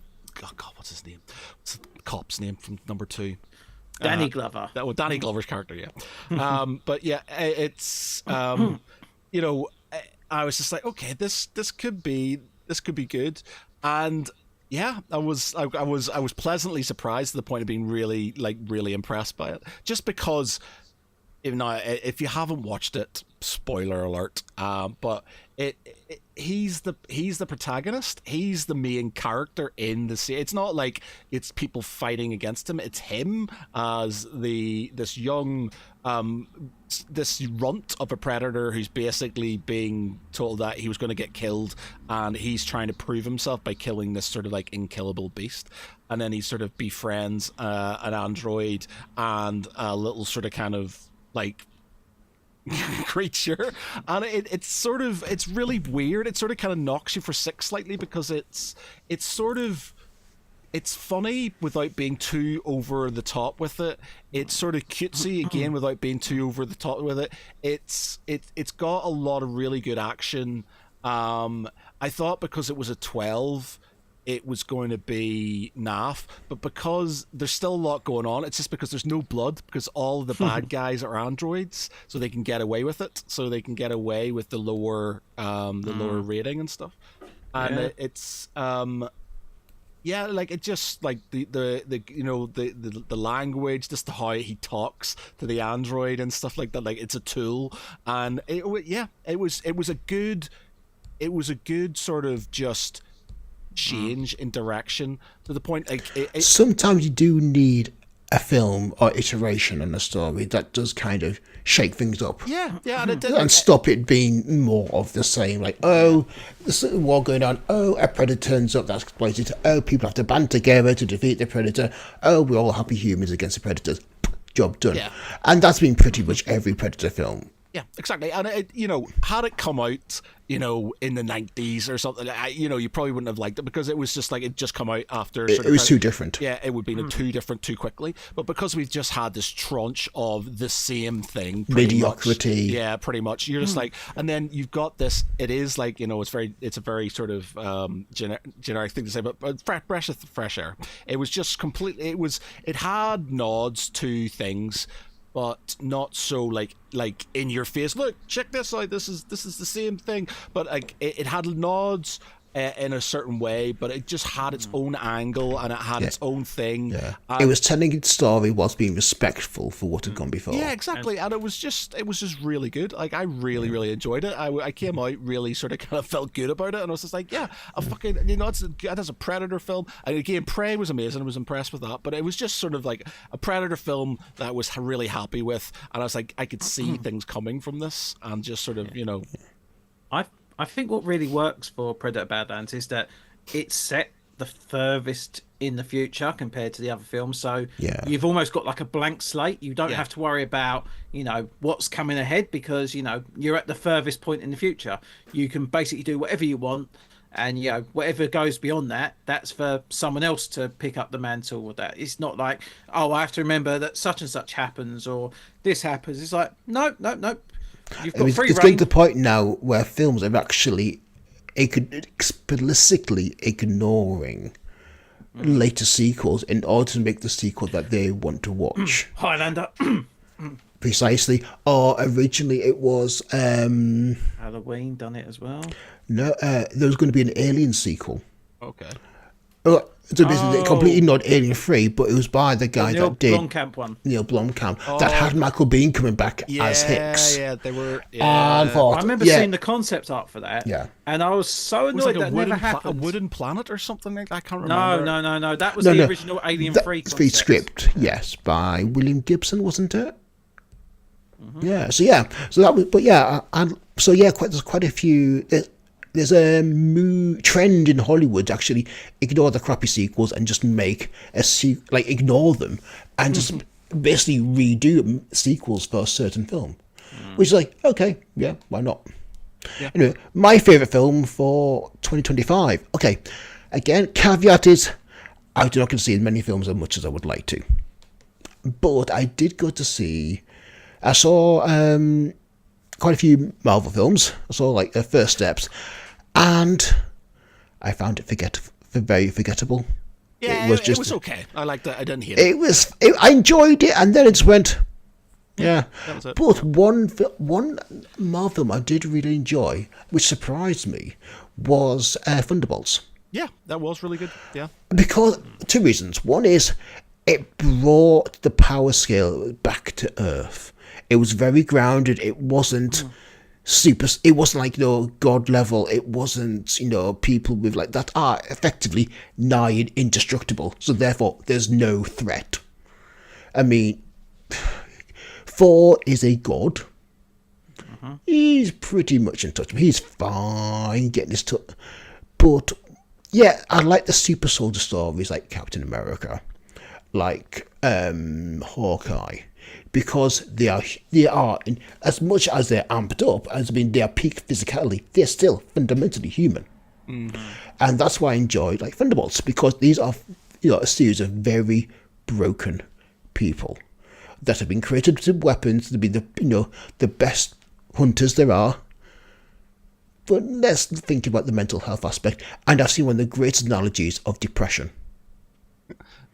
what's his name? What's the cop's name from number 2? Danny Glover. Danny Glover's character, yeah. But yeah, it's I was just like, okay, this could be good, and yeah, I was pleasantly surprised to the point of being really impressed by it, just because. If you haven't watched it, spoiler alert, but he's the protagonist. He's the main character in the series. It's not like it's people fighting against him. It's him as this young this runt of a predator who's basically being told that he was going to get killed, and he's trying to prove himself by killing this sort of like unkillable beast. And then he sort of befriends an android and a little sort of kind of like creature, and it's really weird. It sort of kind of knocks you for six slightly, because it's funny without being too over the top with it. It's sort of cutesy again without being too over the top with it. It's got a lot of really good action. I thought because it was a 12 it was going to be naff, but because there's still a lot going on, it's just because there's no blood, because all of the bad guys are androids, so they can get away with it, so they can get away with the lower lower rating and stuff. And it's yeah, like it just like the language, just how he talks to the android and stuff like that, like it's a tool. And it was a good sort of just change in direction, to the point like sometimes you do need a film or iteration in a story that does kind of shake things up. And Stop it being more of the same. Like, oh, there's a war going on. Oh, a predator turns up that's exploited. Oh, people have to band together to defeat the predator. Oh, we're all happy humans against the predators. Job done. Yeah. And that's been pretty much every Predator film. Yeah, exactly. And it, had it come out, in the 90s or something, you probably wouldn't have liked it, because it was just like it just come out after. It was too different. Yeah, it would be too different too quickly. But because we've just had this tranche of the same thing, mediocrity. Much, yeah, pretty much. You're just like, and then you've got this. It is like it's a very sort of generic thing to say, but fresh air. It was just completely. It had nods to things. but not so like in your face. Look, check this out. This is the same thing, but like it had nods in a certain way, but it just had its own angle and it had its own thing. Yeah. It was telling its story whilst being respectful for what had gone before. Yeah, exactly. And it was just really good. Like I really enjoyed it. I came out really sort of kind of felt good about it, and I was just like, yeah, a fucking, you know, that's a Predator film. And again, Prey was amazing. I was impressed with that, but it was just sort of like a Predator film that I was really happy with, and I was like, I could see things coming from this, and just sort of, you know. I think what really works for Predator Badlands is that it's set the furthest in the future compared to the other films. So you've almost got like a blank slate. You don't have to worry about, you know, what's coming ahead, because, you know, you're at the furthest point in the future. You can basically do whatever you want. And, you know, whatever goes beyond that, that's for someone else to pick up the mantle with that. It's not like, oh, I have to remember that such and such happens or this happens. It's like, nope. You've got free it's reign. getting to the point now where films are actually explicitly ignoring later sequels in order to make the sequel that they want to watch. Highlander. Precisely. Or originally it was... Halloween done it as well. No, there was going to be an Alien sequel. Okay. So basically, completely not Alien Free, but it was by the guy that did Blomkamp one. Neil Blomkamp, that had Michael Biehn coming back as Hicks. Yeah, they were. I remember seeing the concept art for that. Yeah. And I was so annoyed that never happened. A wooden planet or something like that. I can't remember. No. That was the original Alien Free concept. Script, yes, by William Gibson, wasn't it? Yeah. So that was, but yeah, there's quite a few. There's a trend in Hollywood to actually ignore the crappy sequels and just make ignore them and just basically redo sequels for a certain film, which is like, okay, yeah, why not? Yeah. Anyway, my favourite film for 2025. Okay, again, caveat is I do not get to see as many films as much as I would like to, but I did go to see. I saw quite a few Marvel films. I saw like First Steps, and I found it very forgettable. Yeah, it was okay. I liked it. I didn't hate it. I enjoyed it, and then it just went. Yeah, that was it. But one Marvel film I did really enjoy, which surprised me, was Thunderbolts. Yeah, that was really good. Yeah, because two reasons. One is it brought the power scale back to Earth. It was very grounded. It wasn't super. It wasn't like, you know, God level. It wasn't, you know, people with like that are effectively nigh indestructible. So therefore, there's no threat. I mean, Thor is a god. He's pretty much untouchable. He's fine getting his touch. But yeah, I like the super soldier stories like Captain America, like Hawkeye. Because they are in, as much as they're amped up, as they are peak physicality, they're still fundamentally human, and that's why I enjoyed like Thunderbolts, because these are, you know, a series of very broken people that have been created with weapons to be the best hunters there are. But let's think about the mental health aspect, and I've seen one of the greatest analogies of depression.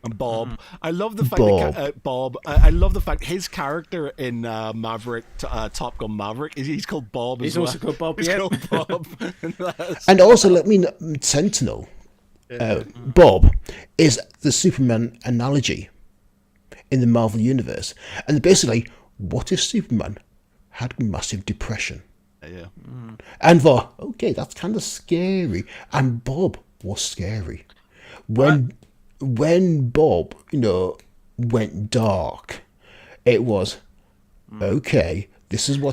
And Bob, I love the fact that Bob. I love the fact his character in Maverick, Top Gun Maverick, he's called Bob. He's also called Bob. He's called Bob. And also, let me Sentinel. Bob is the Superman analogy in the Marvel universe, and basically, what if Superman had massive depression? Yeah. And that's kind of scary. And Bob was scary when Bob, you know, went dark. It was okay. This is why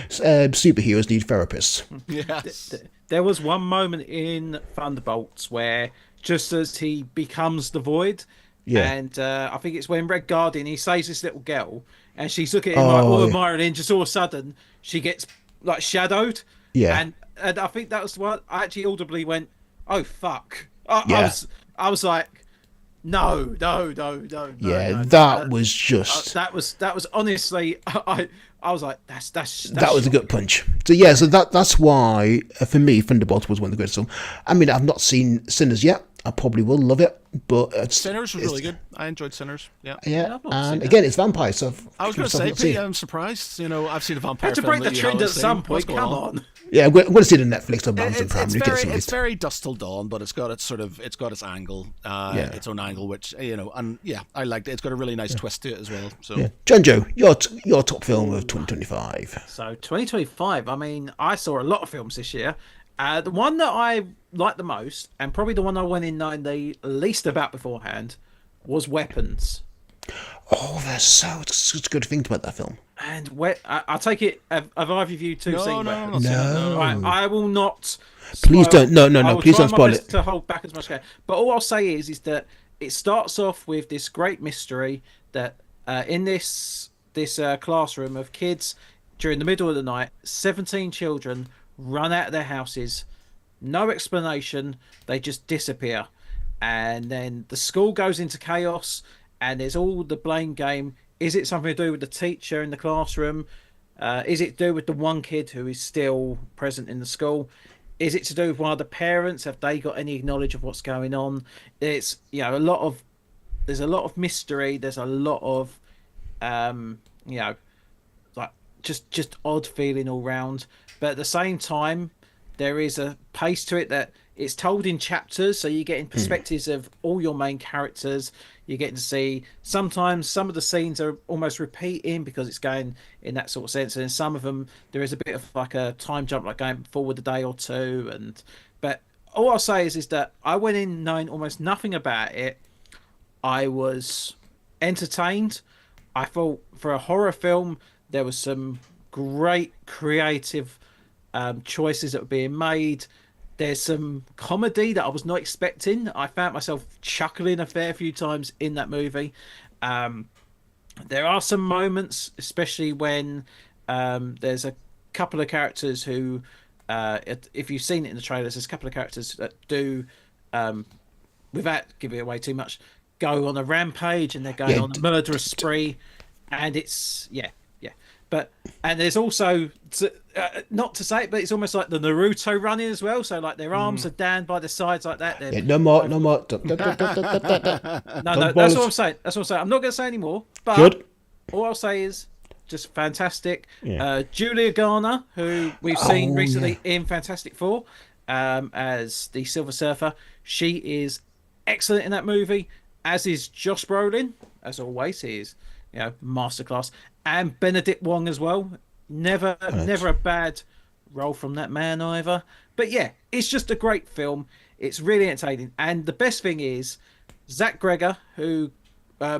superheroes need therapists. Yes. There was one moment in Thunderbolts where, just as he becomes the Void, and I think it's when Red Guardian, he saves this little girl, and she's looking at him like all admiring, and just all of a sudden she gets like shadowed. Yeah. And I think that was what I actually audibly went, oh fuck. I was like, no. Yeah, that was just. That was honestly, I was like, that's that was a gut punch. So yeah, so that's why for me Thunderbolts was one of the greatest films. I mean, I've not seen Sinners yet. I probably will love it, but Sinners was really good. I enjoyed Sinners. Yeah. Yeah, I've not and seen again, it's vampires. So I was going to say, Pete, I'm surprised. I've seen a vampire Had to film break the that you trend haven't at some seen. point. What's going Come on. Yeah, I'm going to see the Netflix or Amazon Prime. It's very Dusk Till Dawn, but it's got its angle, its own angle, which and yeah, I liked it. It's got a really nice twist to it as well. So, Jonjo, your top film of 2025. So 2025. I mean, I saw a lot of films this year. The one that I liked the most, and probably the one I went in knowing the least about beforehand, was Weapons. Oh, there's such good things about that film. And I take it. Have either of you two seen Weapons? No. Right, I will not. Please spoil- don't. No. I will Please try don't my spoil best it. to hold back as much as I can. But all I'll say is that it starts off with this great mystery that in this classroom of kids during the middle of the night, 17 children run out of their houses, no explanation. They just disappear, and then the school goes into chaos. And there's all the blame game. Is it something to do with the teacher in the classroom? Is it to do with the one kid who is still present in the school? Is it to do with one of the parents? Have they got any knowledge of what's going on? It's there's a lot of mystery. There's a lot of like just odd feeling all round. But at the same time, there is a pace to it that it's told in chapters, so you're getting perspectives of all your main characters. You're getting to see sometimes some of the scenes are almost repeating because it's going in that sort of sense, and in some of them there is a bit of like a time jump, like going forward a day or two. But all I'll say is that I went in knowing almost nothing about it. I was entertained. I thought for a horror film there was some great creative choices that were being made. There's some comedy that I was not expecting. I found myself chuckling a fair few times in that movie. There are some moments, especially when there's a couple of characters who, if you've seen it in the trailers, there's a couple of characters that do, without giving away too much, go on a rampage and they're going on a murderous spree. And it's, and there's also, not to say it, but it's almost like the Naruto running as well. So like their arms are down by the sides like that. No more. No, that's what I'm saying. I'm not going to say any more. But Good. all I'll say is just fantastic. Julia Garner, who we've seen recently in Fantastic Four as the Silver Surfer, she is excellent in that movie, as is Josh Brolin. As always, he is masterclass. And Benedict Wong as well. Never a bad role from that man either. But yeah, it's just a great film. It's really entertaining. And the best thing is, Zach Gregor, who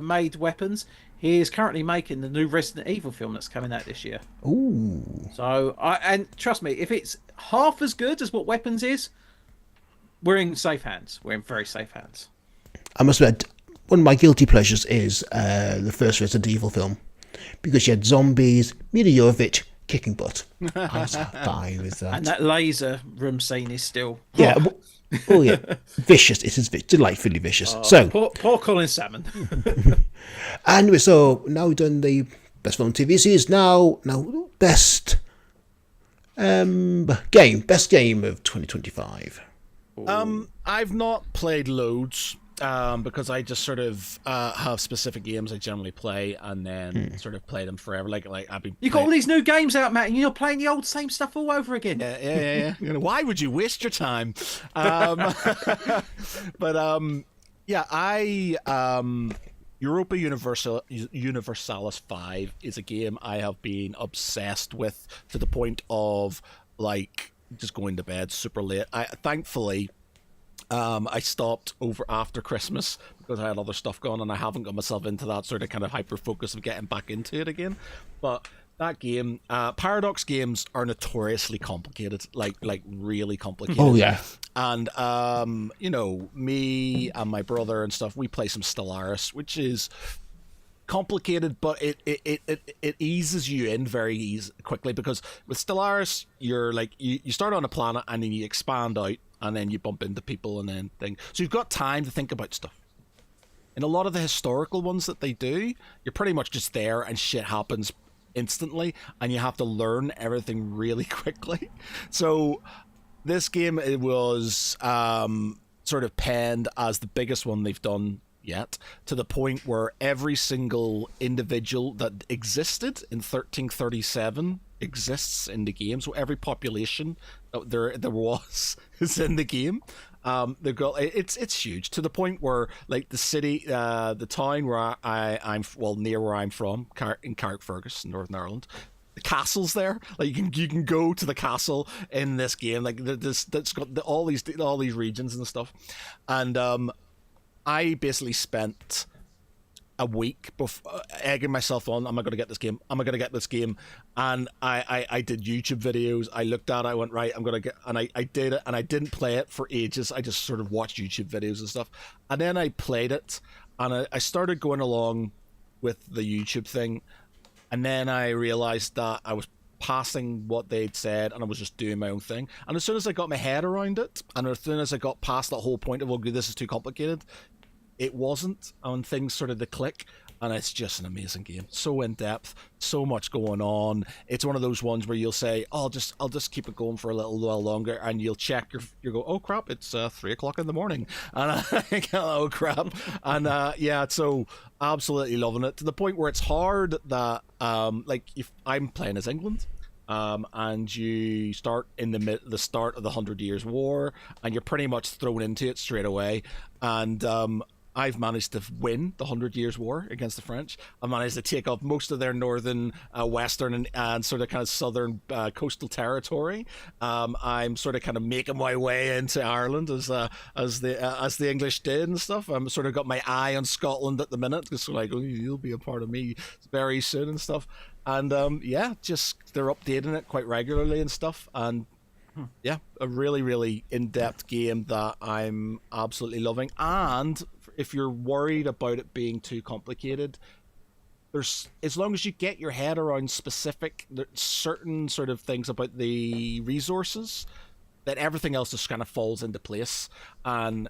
made Weapons, he is currently making the new Resident Evil film that's coming out this year. Ooh. So, and trust me, if it's half as good as what Weapons is, we're in safe hands. We're in very safe hands. I must admit, one of my guilty pleasures is the first Resident Evil film. Because you had zombies, Mila Jovovich kicking butt. I was fine with that. And that laser room scene is still... Yeah. Vicious. It is delightfully vicious. So poor Colin Salmon. And so now we've done the best film TV series. Now best game of 2025. I've not played loads. Because I just sort of have specific games I generally play and then sort of play them forever. Like I've been. You got all these new games out, Matt, and you're playing the old same stuff all over again. Yeah. Why would you waste your time? Europa Universalis 5 is a game I have been obsessed with to the point of like just going to bed super late. Thankfully. I stopped over after Christmas because I had other stuff going and I haven't got myself into that sort of kind of hyper focus of getting back into it again. But that game, Paradox games are notoriously complicated, like really complicated. Oh yeah. And me and my brother and stuff, we play some Stellaris, which is complicated, but it eases you in very quickly because with Stellaris, you're like you start on a planet and then you expand out. And then you bump into people and then things. So you've got time to think about stuff. In a lot of the historical ones that they do, you're pretty much just there and shit happens instantly. And you have to learn everything really quickly. So this game, it was sort of penned as the biggest one they've done yet, to the point where every single individual that existed in 1337 exists in the game. So every population that there was is in the game. They've got it's huge, to the point where like the city, the town where I'm near where I'm from, in Carrickfergus, Northern Ireland. The castle's there. Like you can go to the castle in this game. Like that's got all these regions and stuff. And I basically spent a week egging myself on. Am I going to get this game? Am I going to get this game? And I did YouTube videos. I looked at it. I went, right, I'm going to get, and I did it. And I didn't play it for ages. I just sort of watched YouTube videos and stuff. And then I played it, and I started going along with the YouTube thing. And then I realized that I was passing what they'd said, and I was just doing my own thing. And as soon as I got my head around it, and as soon as I got past that whole point of, oh, this is too complicated, it wasn't, and things started to click. And it's just an amazing game. So in depth, so much going on. It's one of those ones where you'll say, oh, I'll just keep it going for a little while longer, and you'll check you go, oh crap, it's 3 o'clock in the morning, and I go, oh crap, and yeah, so absolutely loving it, to the point where it's hard that like if I'm playing as England. And you start in the start of the 100 Years' War, and you're pretty much thrown into it straight away. And I've managed to win the 100 Years' War against the French. I managed to take up most of their northern, western, and sort of kind of southern coastal territory. I'm sort of kind of making my way into Ireland as the English did and stuff. I'm sort of got my eye on Scotland at the minute, because like, oh, you'll be a part of me very soon and stuff. And yeah, just they're updating it quite regularly and stuff. And yeah, a really, really in-depth game that I'm absolutely loving. And if you're worried about it being too complicated, there's, as long as you get your head around certain sort of things about the resources, that everything else just kind of falls into place. And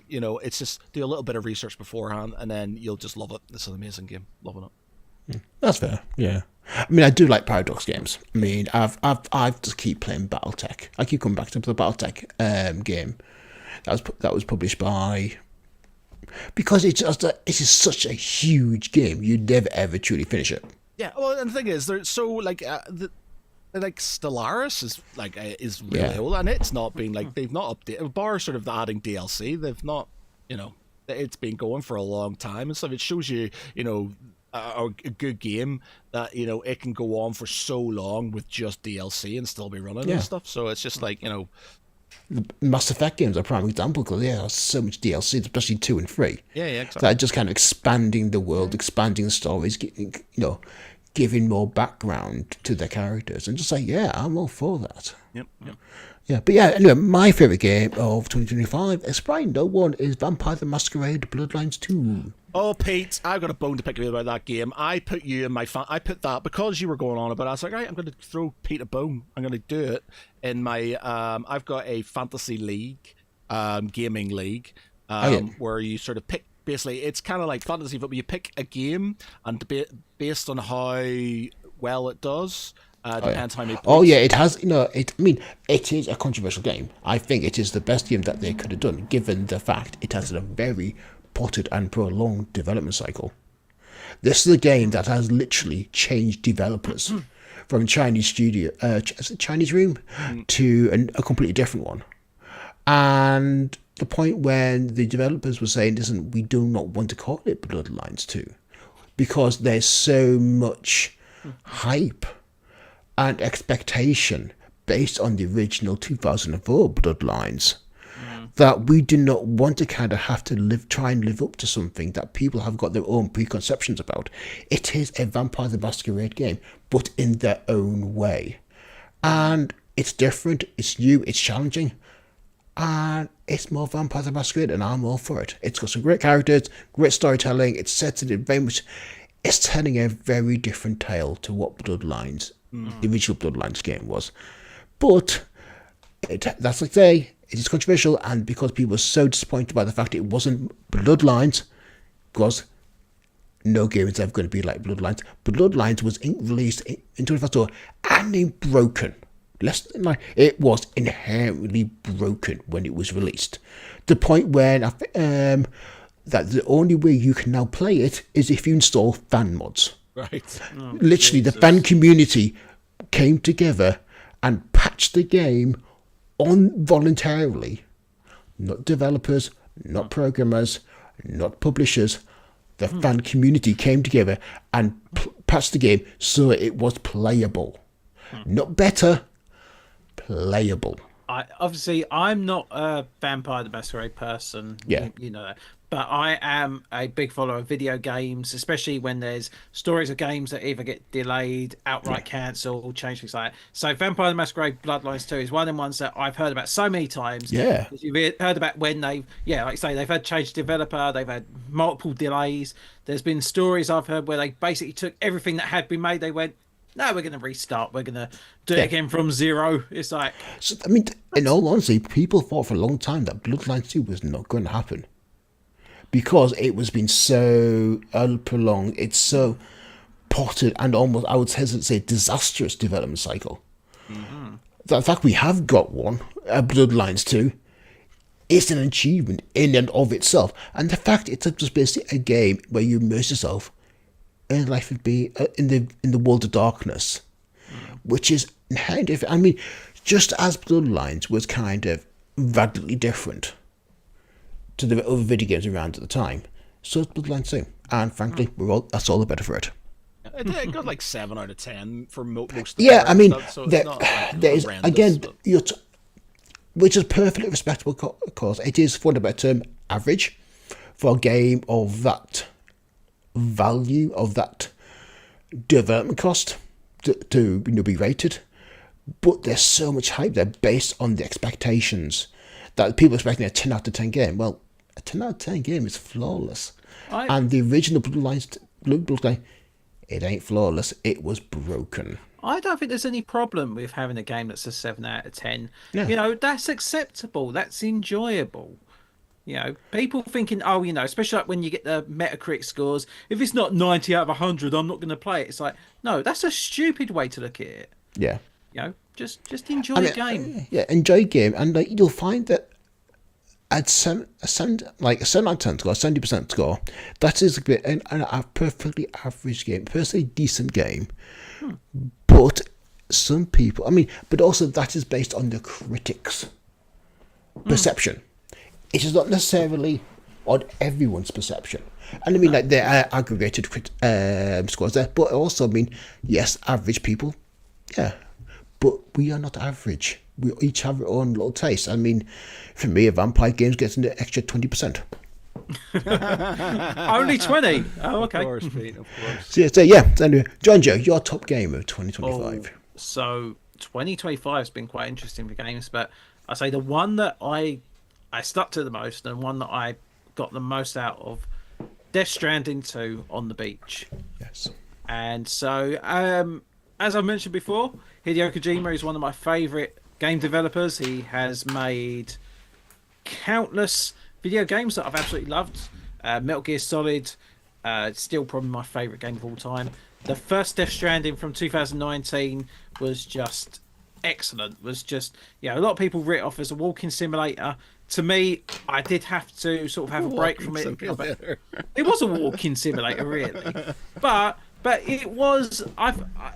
you know, it's just do a little bit of research beforehand, and then you'll just love it. It's an amazing game, loving it. That's fair. Yeah, I mean, I do like Paradox games. I mean, I've just keep playing BattleTech. I keep coming back to the BattleTech game. That was published by, because it's just such a huge game. You'd never ever truly finish it. Yeah, well, and the thing is, they're so like like Stellaris is really old, and it's not been like, they've not updated, bar sort of adding DLC. They've not, you know, it's been going for a long time and stuff. It shows you, you know, a good game that, you know, it can go on for so long with just DLC and still be running and stuff. So it's just like, you know, the Mass Effect games are a prime example, because there's so much DLC, especially 2 and 3. Yeah, exactly. That just kind of expanding the world, expanding the stories, you know, giving more background to their characters, and just like, yeah, I'm all for that. Yep. Yeah, but yeah, anyway, my favourite game of 2025, is probably no one, is Vampire the Masquerade Bloodlines 2. Oh, Pete, I've got a bone to pick with you about that game. I put you in my I put that because you were going on about it. I was like, right, I'm going to throw Pete a bone. I'm going to do it in my. I've got a fantasy league, gaming league, where you sort of pick. Basically, it's kind of like fantasy, but you pick a game, and based on how well it does. Depends how many points. Oh yeah, it has. You know, I mean, it is a controversial game. I think it is the best game that they could have done, given the fact it has a very potted and prolonged development cycle. This is a game that has literally changed developers from Chinese studio, Chinese room, to a completely different one. And the point when the developers were saying, listen, we do not want to call it Bloodlines 2, because there's so much hype and expectation based on the original 2004 Bloodlines, that we do not want to kind of have to try and live up to something that people have got their own preconceptions about. It is a Vampire the Masquerade game, but in their own way. And it's different, it's new, it's challenging, and it's more Vampire the Masquerade, and I'm all for it. It's got some great characters, great storytelling, it's set it very much, it's telling a very different tale to what Bloodlines, the original Bloodlines game was. But that's like say, it is controversial, and because people were so disappointed by the fact it wasn't Bloodlines, because no game is ever going to be like Bloodlines. Bloodlines was released in 2004 and broken Less than like it was inherently broken when it was released. The point where that the only way you can now play it is if you install fan mods. Right. Oh, Literally, Jesus. the fan community came together and patched the game on voluntarily. Not developers, not programmers, not publishers. The fan community came together and patched the game so it was playable. Not better, playable. I'm not a Vampire the Masquerade person. Yeah. You know that. But I am a big follower of video games, especially when there's stories of games that either get delayed, outright cancelled, change things like that. So Vampire the Masquerade Bloodlines 2 is one of the ones that I've heard about so many times. Yeah. You've heard about when like I say, they've had change developer, they've had multiple delays. There's been stories I've heard where they basically took everything that had been made, they went, no, we're going to restart. We're going to do it again from zero. It's like... So, I mean, in all honesty, people thought for a long time that Bloodlines 2 was not going to happen. Because it was been so prolonged, it's so potted and almost, I would hesitate to say, disastrous development cycle. Mm-hmm. The fact we have got one, Bloodlines 2, is an achievement in and of itself. And the fact it's just basically a game where you immerse yourself in life would be in the world of darkness, which is inherently different. I mean, just as Bloodlines was kind of radically different to the other video games around at the time, so it's Bloodlines 2. And frankly, that's all the better for it. It got like 7 out of 10 for most of the Yeah, I mean, so it's not like there is horrendous, again, but... which is perfectly respectable. Of course, it is, for the better term, average for a game of that value, of that development cost to be rated. But there's so much hype there based on the expectations that people are expecting a 10 out of 10 game. Well, a 10 out of 10 game is flawless. And the original Bloodlines, it ain't flawless. It was broken. I don't think there's any problem with having a game that's a 7 out of 10. Yeah. You know, that's acceptable. That's enjoyable. You know, people thinking, oh, you know, especially like when you get the Metacritic scores, if it's not 90 out of 100, I'm not going to play it. It's like, no, that's a stupid way to look at it. Yeah. You know, just enjoy the game. Yeah, enjoy game, and you'll find that at 7 out of 10 score, 70% score, that is a perfectly average game, perfectly decent game. But some people, I mean, but also that is based on the critics' perception. It is not necessarily on everyone's perception. And I mean, like, there are aggregated scores there, but also, I mean, yes, average people, yeah. But we are not average. We each have our own little taste. I mean, for me, a vampire game gets an extra 20%. Only 20? Oh, okay. Of course, Pete, of course. So anyway, Jonjo, your top game of 2025. So 2025 has been quite interesting for games, but I say the one that I stuck to the most and one that I got the most out of, Death Stranding 2 on the beach. Yes. And so, as I mentioned before, Hideo Kojima is one of my favourite game developers. He has made countless video games that I've absolutely loved. Metal Gear Solid, still probably my favourite game of all time. The first Death Stranding from 2019 was just excellent. Was just, you know, a lot of people writ it off as a walking simulator. To me, I did have to sort of have a break from it. It was a walking simulator, really. But it was.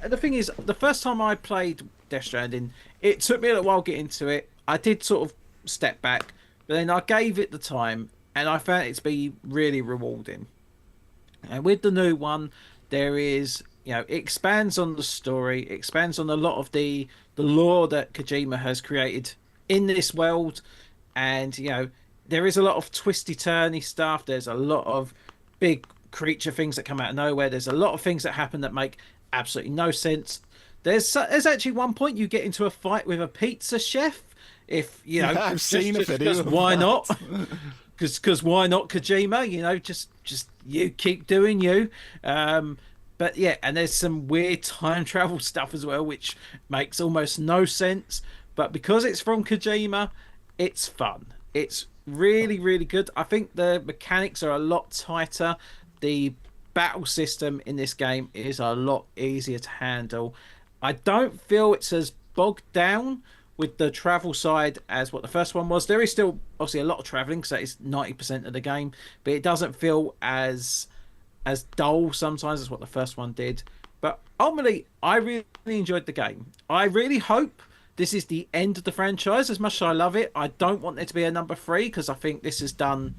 The thing is, the first time I played Death Stranding, it took me a little while to get into it. I did sort of step back, but then I gave it the time, and I found it to be really rewarding. And with the new one, there is, you know, it expands on the story, it expands on a lot of the lore that Kojima has created in this world, and you know, there is a lot of twisty turny stuff. There's a lot of big creature things that come out of nowhere. There's a lot of things that happen that make absolutely no sense. There's actually one point you get into a fight with a pizza chef. If you know, I've seen a video. Just why not? Because why not, Kojima? You know, just you keep doing you. But yeah, and there's some weird time travel stuff as well, which makes almost no sense. But because it's from Kojima, it's fun. It's really, really good. I think the mechanics are a lot tighter. The battle system in this game is a lot easier to handle. I don't feel it's as bogged down with the travel side as what the first one was. There is still obviously a lot of traveling because that is 90% of the game, but it doesn't feel as dull sometimes as what the first one did. But ultimately, I really enjoyed the game. I really hope this is the end of the franchise. As much as I love it, I don't want there to be a number 3 because I think this has done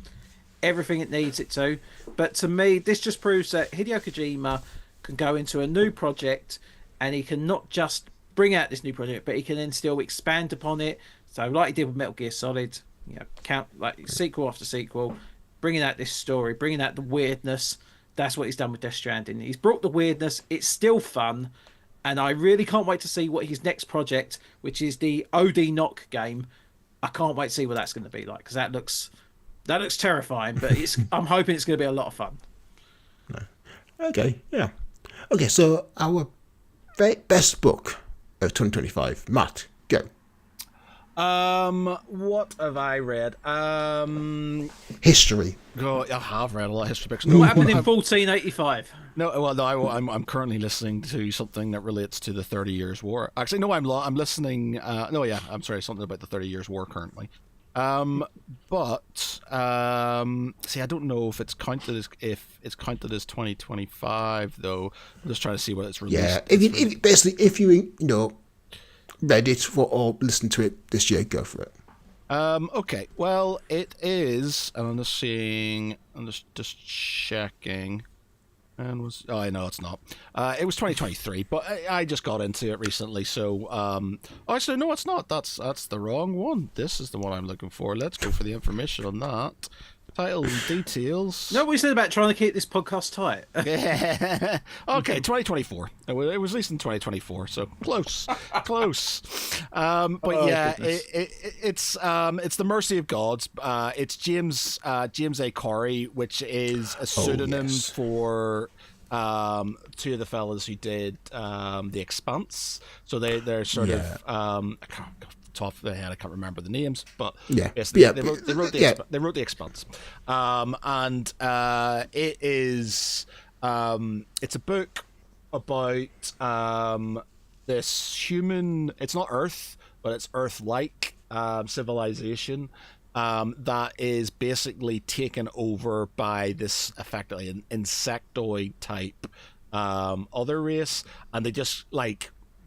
everything it needs it to. But to me, this just proves that Hideo Kojima can go into a new project and he can not just bring out this new project, but he can then still expand upon it. So like he did with Metal Gear Solid, count like sequel after sequel, bringing out this story, bringing out the weirdness. That's what he's done with Death Stranding. He's brought the weirdness. It's still fun. And I really can't wait to see what his next project, which is the OD Knock game. I can't wait to see what that's going to be like because that looks terrifying. But I'm hoping it's going to be a lot of fun. Okay, yeah. Okay, so our best book of 2025. Matt, go. What have I read? History. I have read a lot of history books. What happened in 1485? No, I'm currently listening to something that relates to the 30 Years' War. Actually, no, I'm listening. I'm sorry, something about the 30 Years' War currently. But see, I don't know if it's counted as 2025 though. I'm just trying to see what it's released. Yeah, if you read it or listened to it this year, go for it. Okay. Well, it is, and I'm just seeing. I'm just checking. And I know it's not. It was 2023, but I just got into it recently. So, actually, no, it's not. That's the wrong one. This is the one I'm looking for. Let's go for the information on that. Title and details. No, we said about trying to keep this podcast tight. Yeah. Okay, 2024. It was released in 2024, so close. But yeah, it's The Mercy of Gods. It's James A. Corey, which is a pseudonym for two of the fellas who did The Expanse. So they're sort of top of the head, I can't remember the names, but they wrote The Expanse, and it is it's a book about this human. It's not Earth, but it's Earth-like civilization that is basically taken over by this effectively an insectoid type other race, and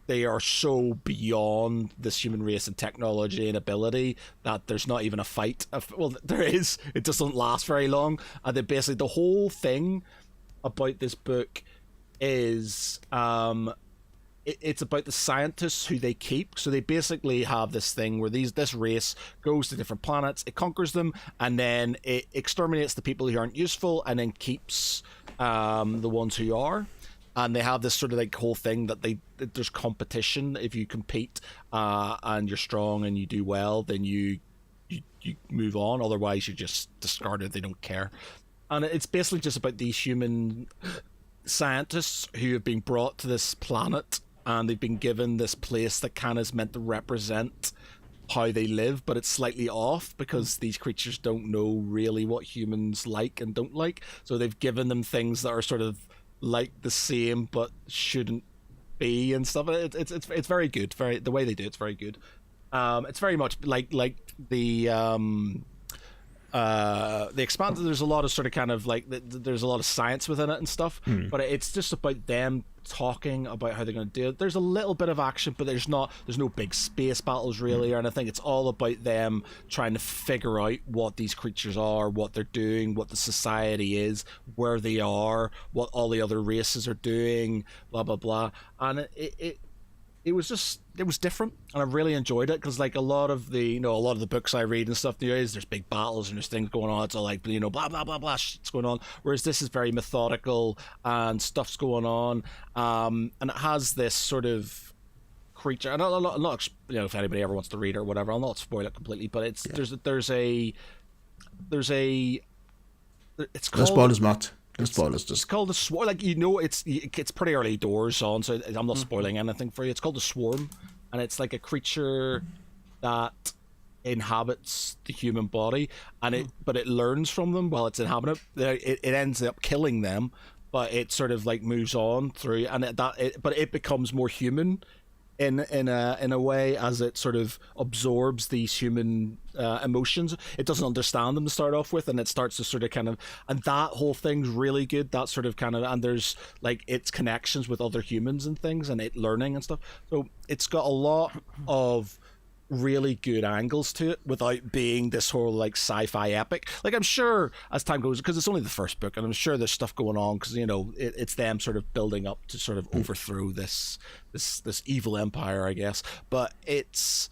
they are so beyond this human race and technology and ability that there's not even a fight. Well, there is. It doesn't last very long. And then basically the whole thing about this book is it's about the scientists who they keep. So they basically have this thing where this race goes to different planets, it conquers them, and then it exterminates the people who aren't useful and then keeps the ones who are. And they have this sort of whole thing that there's competition. If you compete and you're strong and you do well, then you move on. Otherwise, you're just discarded. They don't care. And it's basically just about these human scientists who have been brought to this planet and they've been given this place that kind of is meant to represent how they live, but it's slightly off because these creatures don't know really what humans like and don't like. So they've given them things that are sort of like the same but shouldn't be and stuff. It's very good. The way they do it's very good. It's very much like the Expanse. There's a lot of sort of kind of there's a lot of science within it and stuff, but it's just about them talking about how they're going to do it. There's a little bit of action, but there's no big space battles really or anything. It's all about them trying to figure out what these creatures are, what they're doing, what the society is, where they are, what all the other races are doing, blah blah blah. And it was different, and I really enjoyed it because a lot of the books I read and stuff nowadays, there's big battles and there's things going on. It's all blah blah blah blah shit's going on. Whereas this is very methodical and stuff's going on, and it has this sort of creature. And I'm not if anybody ever wants to read it or whatever, I'll not spoil it completely. But it's it's called. No spoilers, Matt. It's called the Swarm. It's pretty early doors on, so I'm not spoiling anything for you. It's called the Swarm, and it's like a creature that inhabits the human body, and but it learns from them while it's inhabiting it. It ends up killing them, but it sort of moves on through, and but it becomes more human in a way as it sort of absorbs these human emotions. It doesn't understand them to start off with, and it starts to sort of kind of, and that whole thing's really good. That sort of kind of, and there's like its connections with other humans and things, and it learning and stuff. So it's got a lot of really good angles to it without being this whole like sci-fi epic. Like I'm sure as time goes, because it's only the first book, and I'm sure there's stuff going on because it's them sort of building up to sort of overthrow this evil empire, I guess. But it's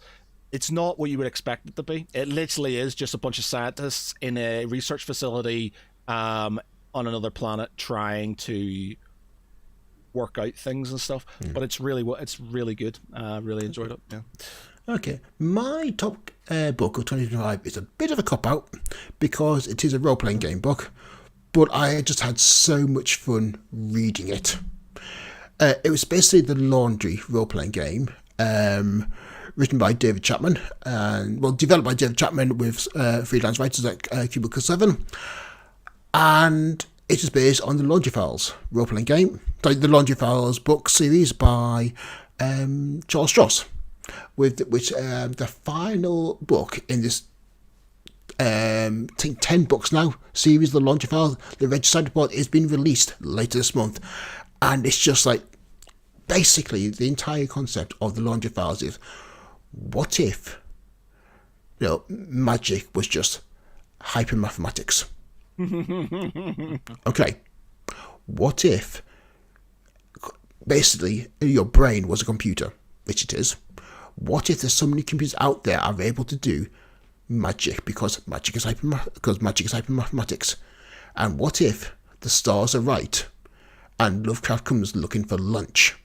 not what you would expect it to be. It literally is just a bunch of scientists in a research facility on another planet trying to work out things and stuff. But it's really good. Really enjoyed it. Yeah. Okay, my top book of 2025 is a bit of a cop-out because it is a role-playing game book, but I just had so much fun reading it. It was basically the Laundry role-playing game, written by David Chapman, and developed by David Chapman with freelance writers at Cubicle 7, and it is based on the Laundry Files role-playing game, like the Laundry Files book series by Charles Stross, with which the final book in this I think 10 books now series, the Laundry Files, the Regicide Report, is being released later this month, and it's just like basically the entire concept of the Laundry Files is, what if magic was just hypermathematics? Okay, what if basically your brain was a computer, which it is. What if there's so many computers out there are able to do magic because magic is hypermathematics? And what if the stars are right and Lovecraft comes looking for lunch,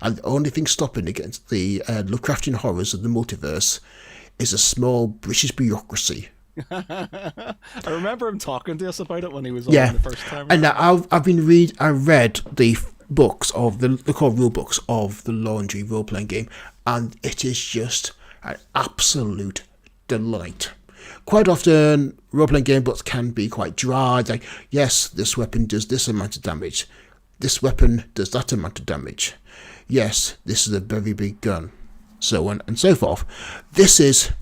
and the only thing stopping against the Lovecraftian horrors of the multiverse is a small British bureaucracy? I remember him talking to us about it when he was on the first time. And I read the books of the core rule books of the Laundry role-playing game, and it is just an absolute delight. Quite often role-playing game books can be quite dry, like, yes, this weapon does this amount of damage, this weapon does that amount of damage, yes, this is a very big gun, so on and so forth. This is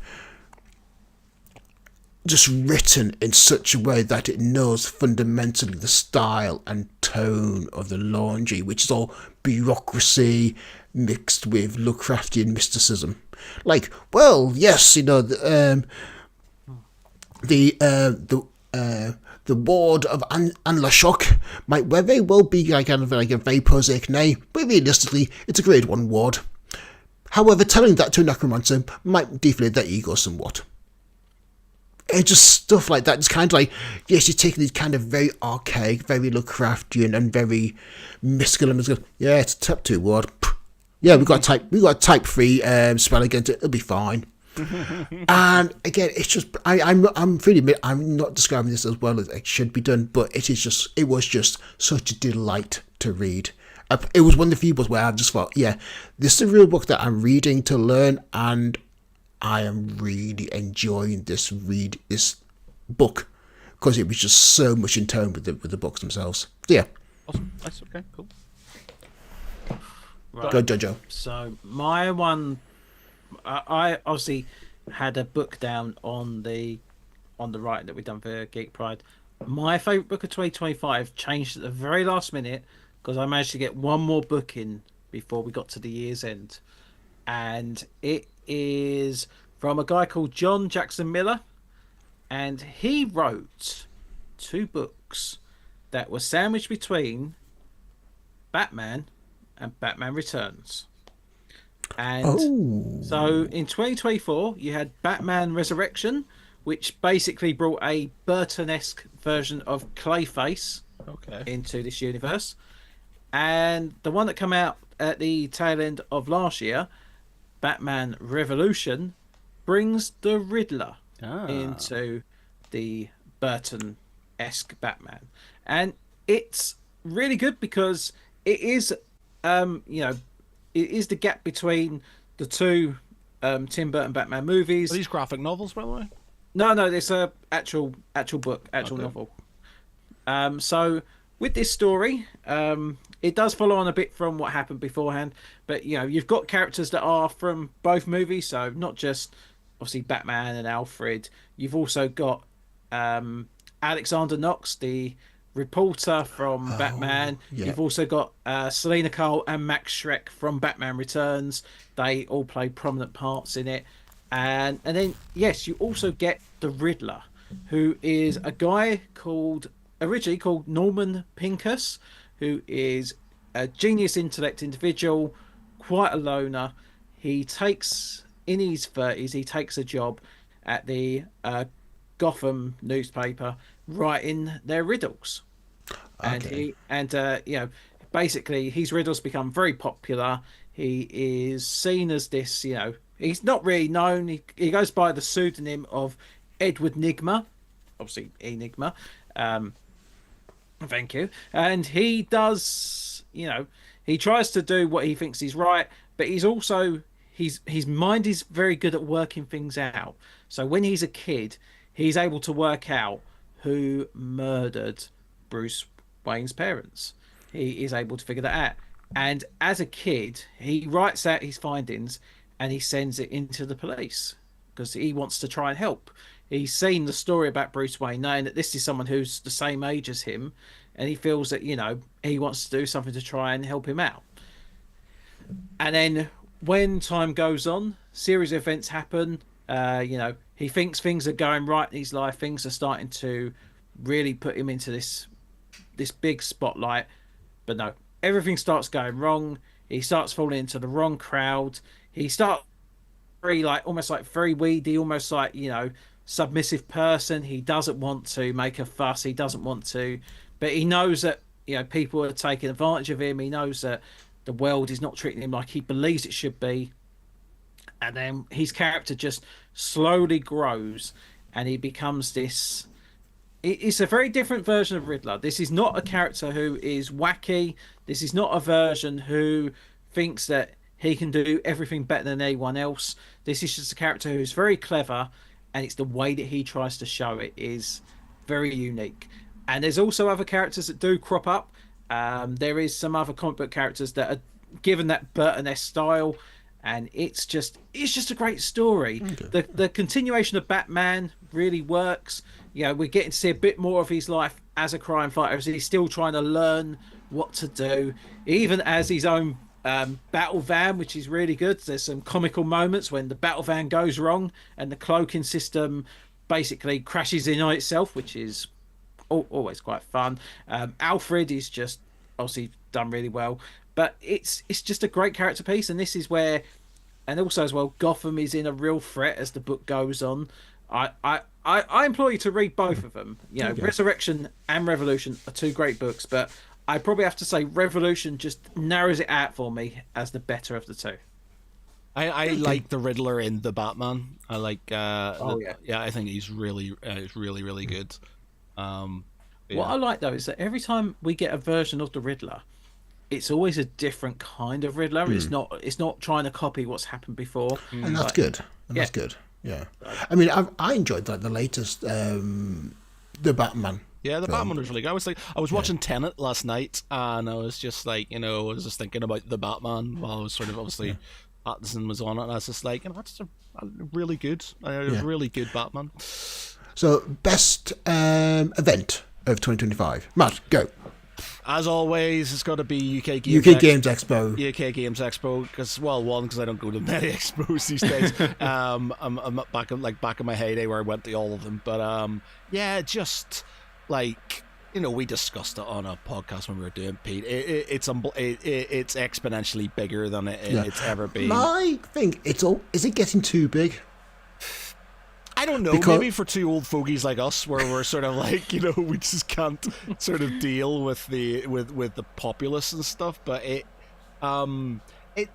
just written in such a way that it knows fundamentally the style and tone of the Laundry, which is all bureaucracy mixed with Lovecraftian mysticism. Like, well, yes, the ward of Anlashok might very well be like kind of like a very prosaic name, but realistically, it's a grade 1 ward. However, telling that to a necromancer might deflate their ego somewhat. It's just stuff like that. It's kind of like, yes, you're taking these kind of very archaic, very Lovecraftian and very mystical and mystical. Yeah, it's a type 2 ward. Yeah, we got a type 3 spell against it. It'll be fine. And again, it's just I'm not describing this as well as it should be done, but it was just such a delight to read. It was one of the few books where I just thought, yeah, this is a real book that I'm reading to learn, and I am really enjoying this book because it was just so much in tone with the books themselves. So, yeah. Awesome. That's okay. Cool. Right. Go, Jojo. So my one, I obviously had a book down on the writing that we've done for Geek Pride. My favourite book of 2025 changed at the very last minute because I managed to get one more book in before we got to the year's end, and it is from a guy called John Jackson Miller, and he wrote 2 books that were sandwiched between Batman and Batman Returns. And so in 2024 you had Batman Resurrection, which basically brought a Burton-esque version of Clayface into this universe, and the one that came out at the tail end of last year, Batman Revolution, brings the Riddler into the Burton-esque Batman, and it's really good because it is, it is the gap between the 2 Tim Burton Batman movies. Are these graphic novels, by the way? No, it's a actual book, novel. So with this story, it does follow on a bit from what happened beforehand, but you've got characters that are from both movies, so not just obviously Batman and Alfred. You've also got Alexander Knox, the reporter from Batman. yeah. You've also got Selena Kyle and Max Schreck from Batman Returns. They all play prominent parts in it. And then yes, you also get the Riddler, who is a guy originally called Norman Pincus, who is a genius intellect individual, quite a loner. He takes in his 30s, he takes a job at the Gotham newspaper writing their riddles. Okay. Basically his riddles become very popular. He is seen as this, he's not really known. He goes by the pseudonym of Edward Nigma, obviously Enigma. Thank you. And he does, he tries to do what he thinks is right, but he's also his mind is very good at working things out. So when he's a kid, he's able to work out who murdered Bruce Wayne's parents. He is able to figure that out. And as a kid, he writes out his findings and he sends it into the police because he wants to try and help. He's seen the story about Bruce Wayne, knowing that this is someone who's the same age as him, and he feels that, he wants to do something to try and help him out. And then when time goes on, series of events happen. He thinks things are going right in his life. Things are starting to really put him into this big spotlight. But no, everything starts going wrong. He starts falling into the wrong crowd. He starts almost like very weedy, almost like, submissive person. He doesn't want to make a fuss. He doesn't want to, but he knows that, people are taking advantage of him. He knows that the world is not treating him like he believes it should be. And then his character just slowly grows and he becomes this. It's a very different version of Riddler. This is not a character who is wacky. This is not a version who thinks that he can do everything better than anyone else. This is just a character who's very clever, and it's the way that he tries to show it is very unique. And there's also other characters that do crop up. There is some other comic book characters that are given that Burton-esque style, and it's just a great story. Okay. The continuation of Batman really works. We're getting to see a bit more of his life as a crime fighter, as he's still trying to learn what to do, even as his own battle van, which is really good. There's some comical moments when the battle van goes wrong and the cloaking system basically crashes in on itself, which is always quite fun. Alfred is just obviously done really well, but it's just a great character piece. And this is where, and also as well, Gotham is in a real threat as the book goes on. I implore you to read both of them. Okay. Resurrection and Revolution are two great books, but I probably have to say Revolution just narrows it out for me as the better of the two. I like the Riddler in the Batman. I like. I think he's really good. What I like though is that every time we get a version of the Riddler, it's always a different kind of Riddler. It's not trying to copy what's happened before, and that's good. That's good. Yeah, I mean, I enjoyed the latest, the Batman. Yeah, the Batman was really good. I was watching Tenet last night, and I was just like, I was just thinking about the Batman while I was sort of obviously Pattinson was on it, and I was just like, that's a really good, really good Batman. So, best event of 2025, Matt, go. As always, it's got to be UK Games Expo. UK Games Expo, because I don't go to many expos these days. I'm back in my heyday where I went to all of them. But just like we discussed it on a podcast when we were doing Pete. It's exponentially bigger than it's ever been. I think is it getting too big? I don't know, maybe for two old fogies like us, where we're sort of like, we just can't sort of deal with the populace and stuff. But it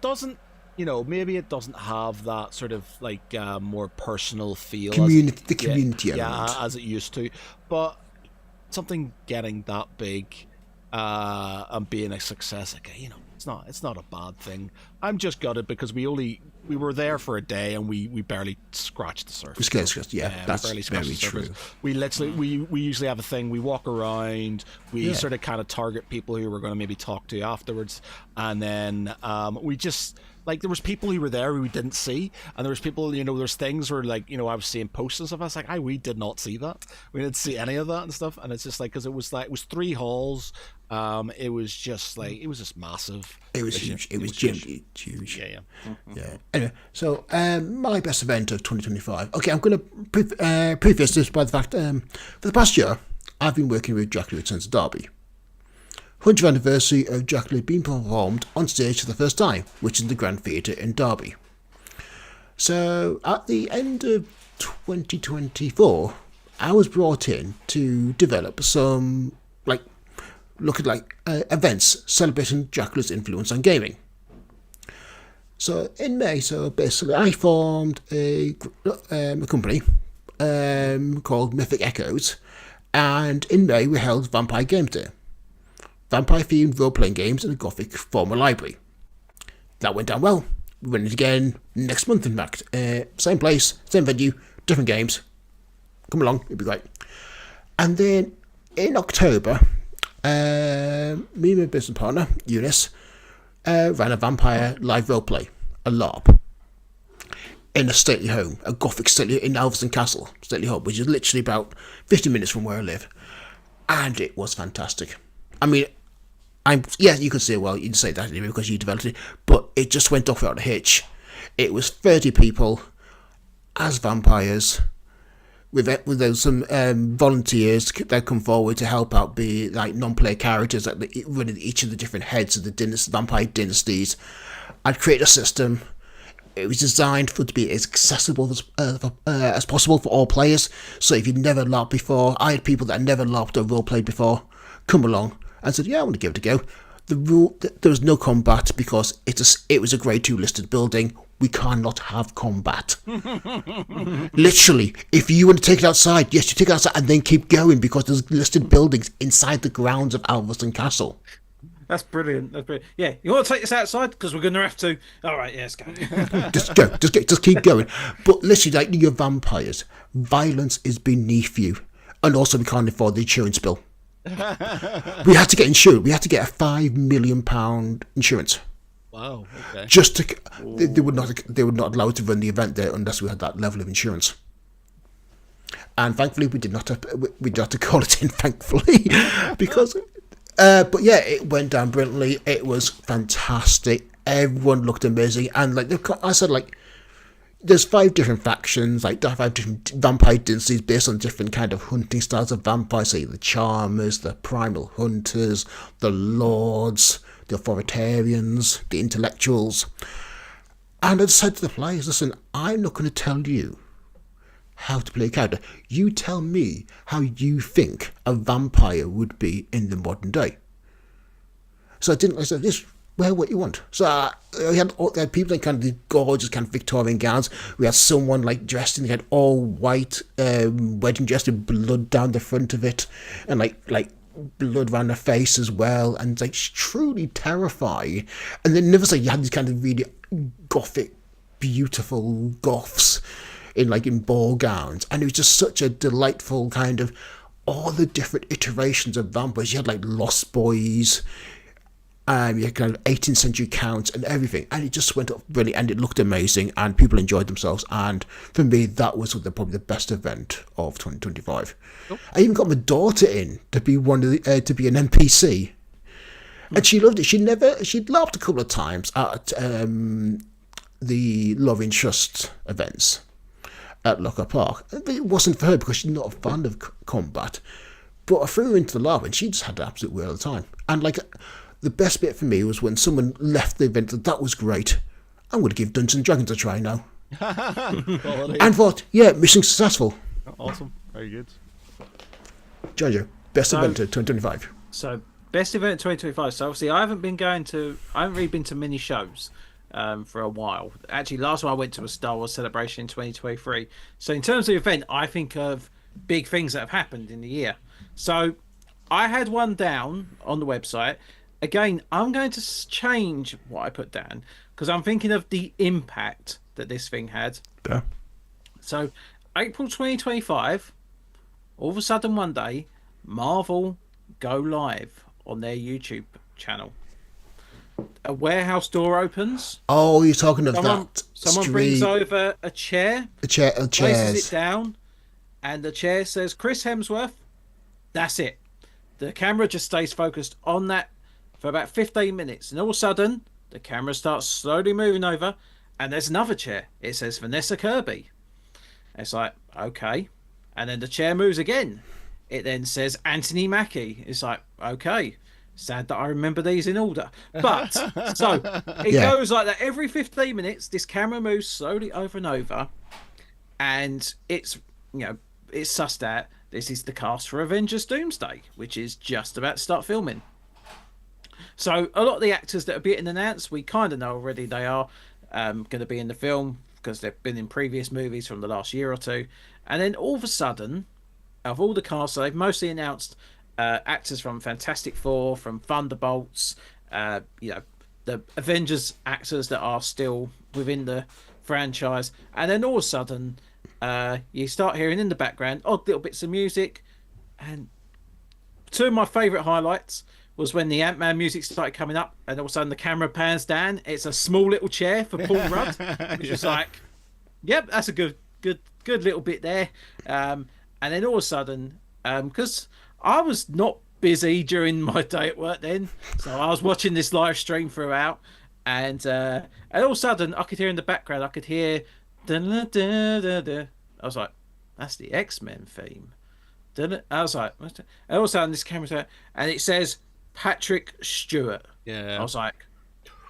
doesn't, maybe it doesn't have that sort of like more personal feel, community as it used to. But something getting that big and being a success, It's not a bad thing. I'm just gutted because we were there for a day and we barely scratched the surface. That's we barely very the surface. true. We literally we usually have a thing. We walk around. We sort of kind of target people who we're going to maybe talk to afterwards, and then we just. Like, there was people who were there who we didn't see, and there was people, there's things where, like, I was seeing posts and stuff. I was like, we did not see that. We didn't see any of that and stuff. And it's just like, because it was 3 halls. It was just like, it was just massive. It was huge. It was huge. Yeah. Mm-hmm. Yeah. Anyway, so my best event of 2025. Okay, I'm going to preface this by the fact, for the past year, I've been working with Dracula Returns to Derby. 100th anniversary of Dracula being performed on stage for the first time, which is the Grand Theatre in Derby. So at the end of 2024, I was brought in to develop some events celebrating Dracula's influence on gaming. So in May, basically I formed a company called Mythic Echoes, and in May we held Vampire Games Day. Vampire-themed role-playing games in a Gothic formal library. That went down well. We run it again next month, in fact. Same place, same venue, different games. Come along, it'll be great. And then in October, me and my business partner, Eunice, ran a vampire live roleplay, a LARP, in a stately home, a Gothic stately in Elveston Castle, stately home, which is literally about 50 minutes from where I live. And it was fantastic. I mean, you could say, well, you'd say that anyway because you developed it, but it just went off without a hitch. It was 30 people as vampires, with some volunteers that come forward to help out, be like non-player characters that running each of the different heads of the vampire dynasties. I'd create a system. It was designed to be as accessible as possible for all players. So if you've never LARPed before, I had people that had never LARPed or roleplayed before come along and said, I want to give it a go. There was no combat because it was a grade 2 listed building. We cannot have combat. Literally, if you want to take it outside, yes, you take it outside and then keep going because there's listed buildings inside the grounds of Alveston Castle. That's brilliant. Yeah, you want to take this outside because we're going to have to. All right, yeah, let's go. just keep going. But literally, like, you're vampires. Violence is beneath you, and also we can't afford the insurance bill. We had to get insured. We had to get a £5 million insurance. Wow. Okay. Just to they would not allow us to run the event there unless we had that level of insurance. And thankfully, we did not have to call it in. Thankfully, because. But yeah, it went down brilliantly. It was fantastic. Everyone looked amazing, and I said, there's 5 different factions, 5 different vampire dynasties based on different kind of hunting styles of vampires. Say the Charmers, the Primal Hunters, the Lords, the Authoritarians, the Intellectuals. And I said to the players, listen, I'm not going to tell you how to play a character. You tell me how you think a vampire would be in the modern day. So I said, this, wear what you want. So we had people in kind of the gorgeous kind of Victorian gowns. We had someone dressed in all white wedding dress with blood down the front of it, and like blood around her face as well, and truly terrifying. And then never say you had these kind of really gothic, beautiful goths in ball gowns, and it was just such a delightful kind of all the different iterations of vampires. You had Lost Boys, you had kind of 18th century counts and everything, and it just went up brilliant, and it looked amazing, and people enjoyed themselves. And for me, that was probably the best event of 2025. Oh. I even got my daughter in to be one of the, to be an NPC, and she loved it. She'd laughed a couple of times at the Love and Trust events at Locker Park. It wasn't for her because she's not a fan of combat, but I threw her into the LARP and she just had an absolute whale of the time. And the best bit for me was when someone left the event. That was great. I'm going to give Dungeons and Dragons a try now. And thought, mission successful. Awesome, very good. Jonjo, best event of 2025. So best event of 2025. So obviously I haven't really been to many shows for a while. Actually, last one I went to was Star Wars Celebration in 2023. So in terms of the event, I think of big things that have happened in the year. So I had one down on the website. again, I'm going to change what I put down because I'm thinking of the impact that this thing had. Yeah. So, April 2025, all of a sudden one day, Marvel go live on their YouTube channel. A warehouse door opens. Oh, you're talking of that. Someone brings over a chair. Places Chairs. it down, and the chair says Chris Hemsworth. That's it. The camera just stays focused on that for about 15 minutes, and all of a sudden the camera starts slowly moving over, and there's another chair. It says Vanessa Kirby. It's like, okay. And then the chair moves again. It then says Anthony Mackie. It's like, okay. Sad that I remember these in order. But, so, it goes like that every 15 minutes. This camera moves slowly over and over. And it's, it's sussed out. This is the cast for Avengers Doomsday, which is just about to start filming. So, a lot of the actors that are being announced, we kind of know already they are going to be in the film because they've been in previous movies from the last year or two. And then all of a sudden, of all the cast, they've mostly announced actors from Fantastic Four, from Thunderbolts, the Avengers actors that are still within the franchise. And then all of a sudden, you start hearing in the background odd little bits of music. And two of my favourite highlights was when the Ant-Man music started coming up, and all of a sudden the camera pans down. It's a small little chair for Paul Rudd, which is like, yep, that's a good little bit there. And then all of a sudden, because I was not busy during my day at work then, so I was watching this live stream throughout, and all of a sudden I could hear in the background, I could hear, I was like, that's the X-Men theme. I was like, and all of a sudden this camera's out, and it says Patrick Stewart. Yeah. I was like,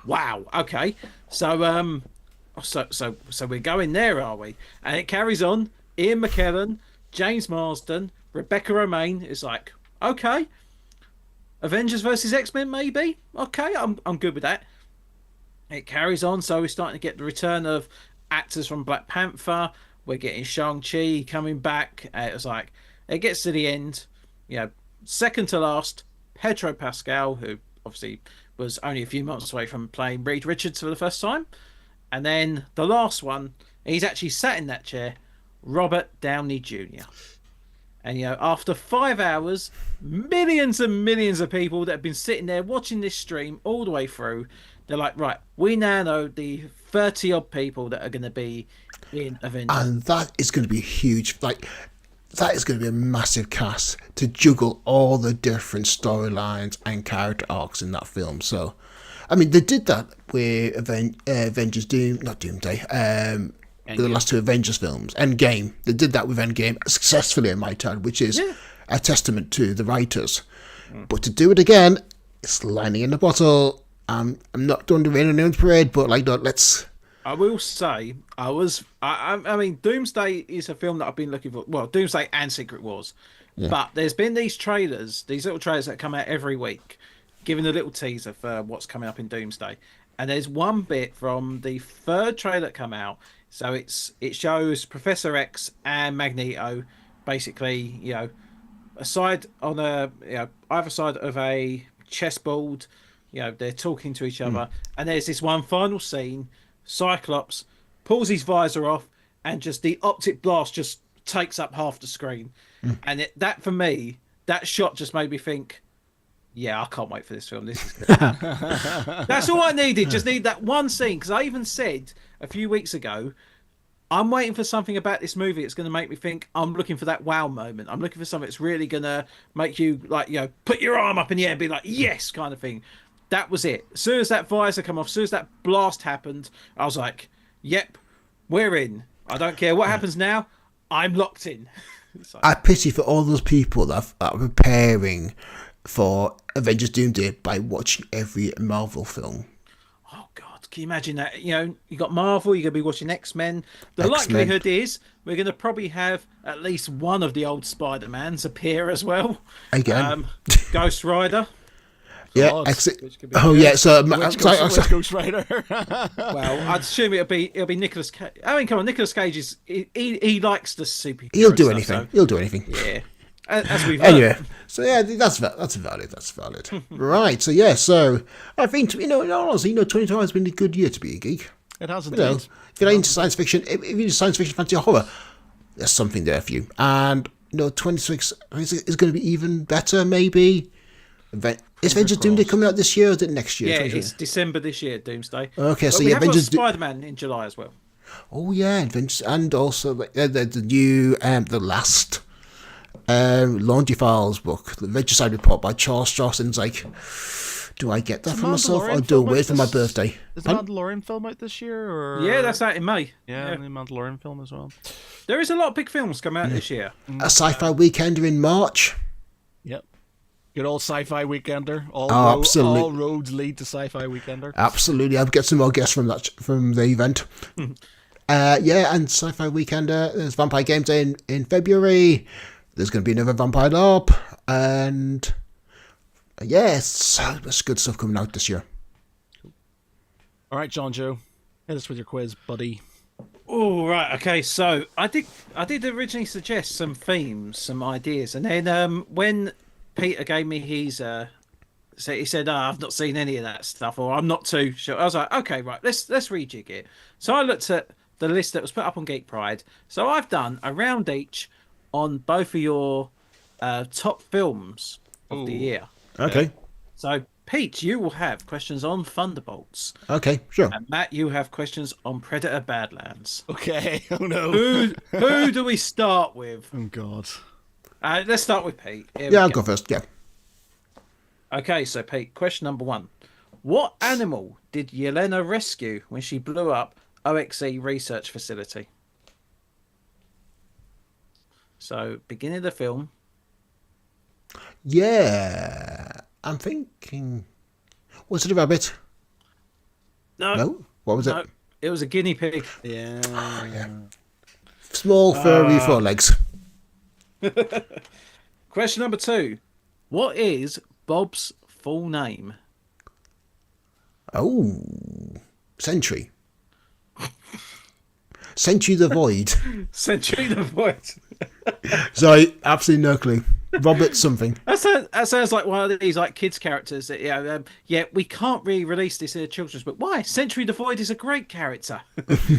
wow, okay, so so we're going there, are we? And it carries on. Ian McKellen, James Marsden, Rebecca Romaine. Is like, okay, Avengers versus X-Men, maybe. Okay, I'm good with that. It carries on, so we're starting to get the return of actors from Black Panther. We're getting Shang-Chi coming back. It was like, it gets to the end, second to last, Pedro Pascal, who obviously was only a few months away from playing Reed Richards for the first time. And then the last one, he's actually sat in that chair, Robert Downey Jr. And, after 5 hours, millions and millions of people that have been sitting there watching this stream all the way through, they're like, right, we now know the 30-odd people that are going to be in Avengers. And that is going to be huge. Like, that is going to be a massive cast to juggle all the different storylines and character arcs in that film. So, I mean, they did that with Avengers not Doomsday, the last two Avengers films, Endgame. They did that with Endgame successfully, I might add, which is a testament to the writers. But to do it again, it's lightning in the bottle. I'm not doing the rain on anyone's parade, but let's. I will say, I mean, Doomsday is a film that I've been looking for. Well, Doomsday and Secret Wars. Yeah. But there's been these little trailers that come out every week, giving a little teaser for what's coming up in Doomsday. And there's one bit from the third trailer that come out. So it shows Professor X and Magneto basically, aside on either side of a chessboard, they're talking to each other. And there's this one final scene. Cyclops pulls his visor off, and just the optic blast just takes up half the screen. And that for me, that shot just made me think, yeah, I can't wait for this film. This is good. That's all I needed. Just need that one scene, because I even said a few weeks ago, I'm waiting for something about this movie that's going to make me think. I'm looking for that wow moment. I'm looking for something that's really going to make you put your arm up in the air and be like, yes, kind of thing. That was it. As soon as that visor come off, as soon as that blast happened, I was like, yep, we're in. I don't care what happens now. I'm locked in. I pity for all those people that are preparing for Avengers Doomsday by watching every Marvel film. Oh, God. Can you imagine that? You got Marvel, you're going to be watching X-Men. The likelihood is we're going to probably have at least one of the old Spider-Mans appear as well. Again. Ghost Rider. Yeah, So Ghost Rider. Well, I'd assume it'll be Nicolas Cage. I mean, come on, Nicolas Cage he likes the superhero. He'll do anything. So, He'll do anything. Yeah. As we've Anyway, heard. so yeah, that's valid. That's valid. Right. So yeah. So I think honestly, 2020 has been a good year to be a geek. It has You know, indeed. if you're into science fiction, if you're into science fiction, fantasy, or horror, there's something there for you. And 26 is going to be even better, maybe. Is Avengers Doomsday coming out this year or is it next year? Yeah, 2020? it's December this year, Doomsday. Okay, But so we yeah, have got Avengers. Spider-Man in July as well. Oh yeah, Avengers, and also the new the last Laundry Files book, the Regicide Report by Charles Strausson's like. Do I get that for myself or do I wait for my birthday? Is the Mandalorian film out this year? Or... Yeah, that's out in May. Yeah, the Mandalorian film as well. There is a lot of big films coming out this year. A sci-fi weekender in March. Yep. Good old sci-fi weekender. Absolutely. All roads lead to sci-fi weekender. Absolutely, I'll get some more guests from the event. Yeah, and sci-fi weekender. There's Vampire Game Day in February. There's going to be another Vampire LARP, and yes, so much good stuff coming out this year. All right, Jonjo, hit us with your quiz, buddy. Oh right, okay. So I did originally suggest some themes, some ideas, and then when Peter gave me his, so he said, "Oh, I've not seen any of that stuff," or "I'm not too sure." I was like, "Okay, right, let's rejig it." So I looked at the list that was put up on Geek Pride. So I've done a round each on both of your top films of the year. Okay. So Pete, you will have questions on Thunderbolts. Okay, sure. And Matt, you have questions on Predator Badlands. Okay. Oh no. Who do we start with? Oh god. Let's start with Pete. Yeah, I'll go first. Yeah. Okay, so Pete, question number 1. What animal did Yelena rescue when she blew up OXE research facility? So, beginning of the film. Yeah, I'm thinking. Was it a rabbit? No. What was No, it? it was a guinea pig. Yeah. Small furry forelegs. Question number 2. What is Bob's full name? Oh, Sentry. Sentry the Void. Sentry the Void. Sorry, absolutely no clue. Robert something. That sounds like one of these like kids characters that yeah, we can't really release this in a children's book. Why? Sentry the Void is a great character.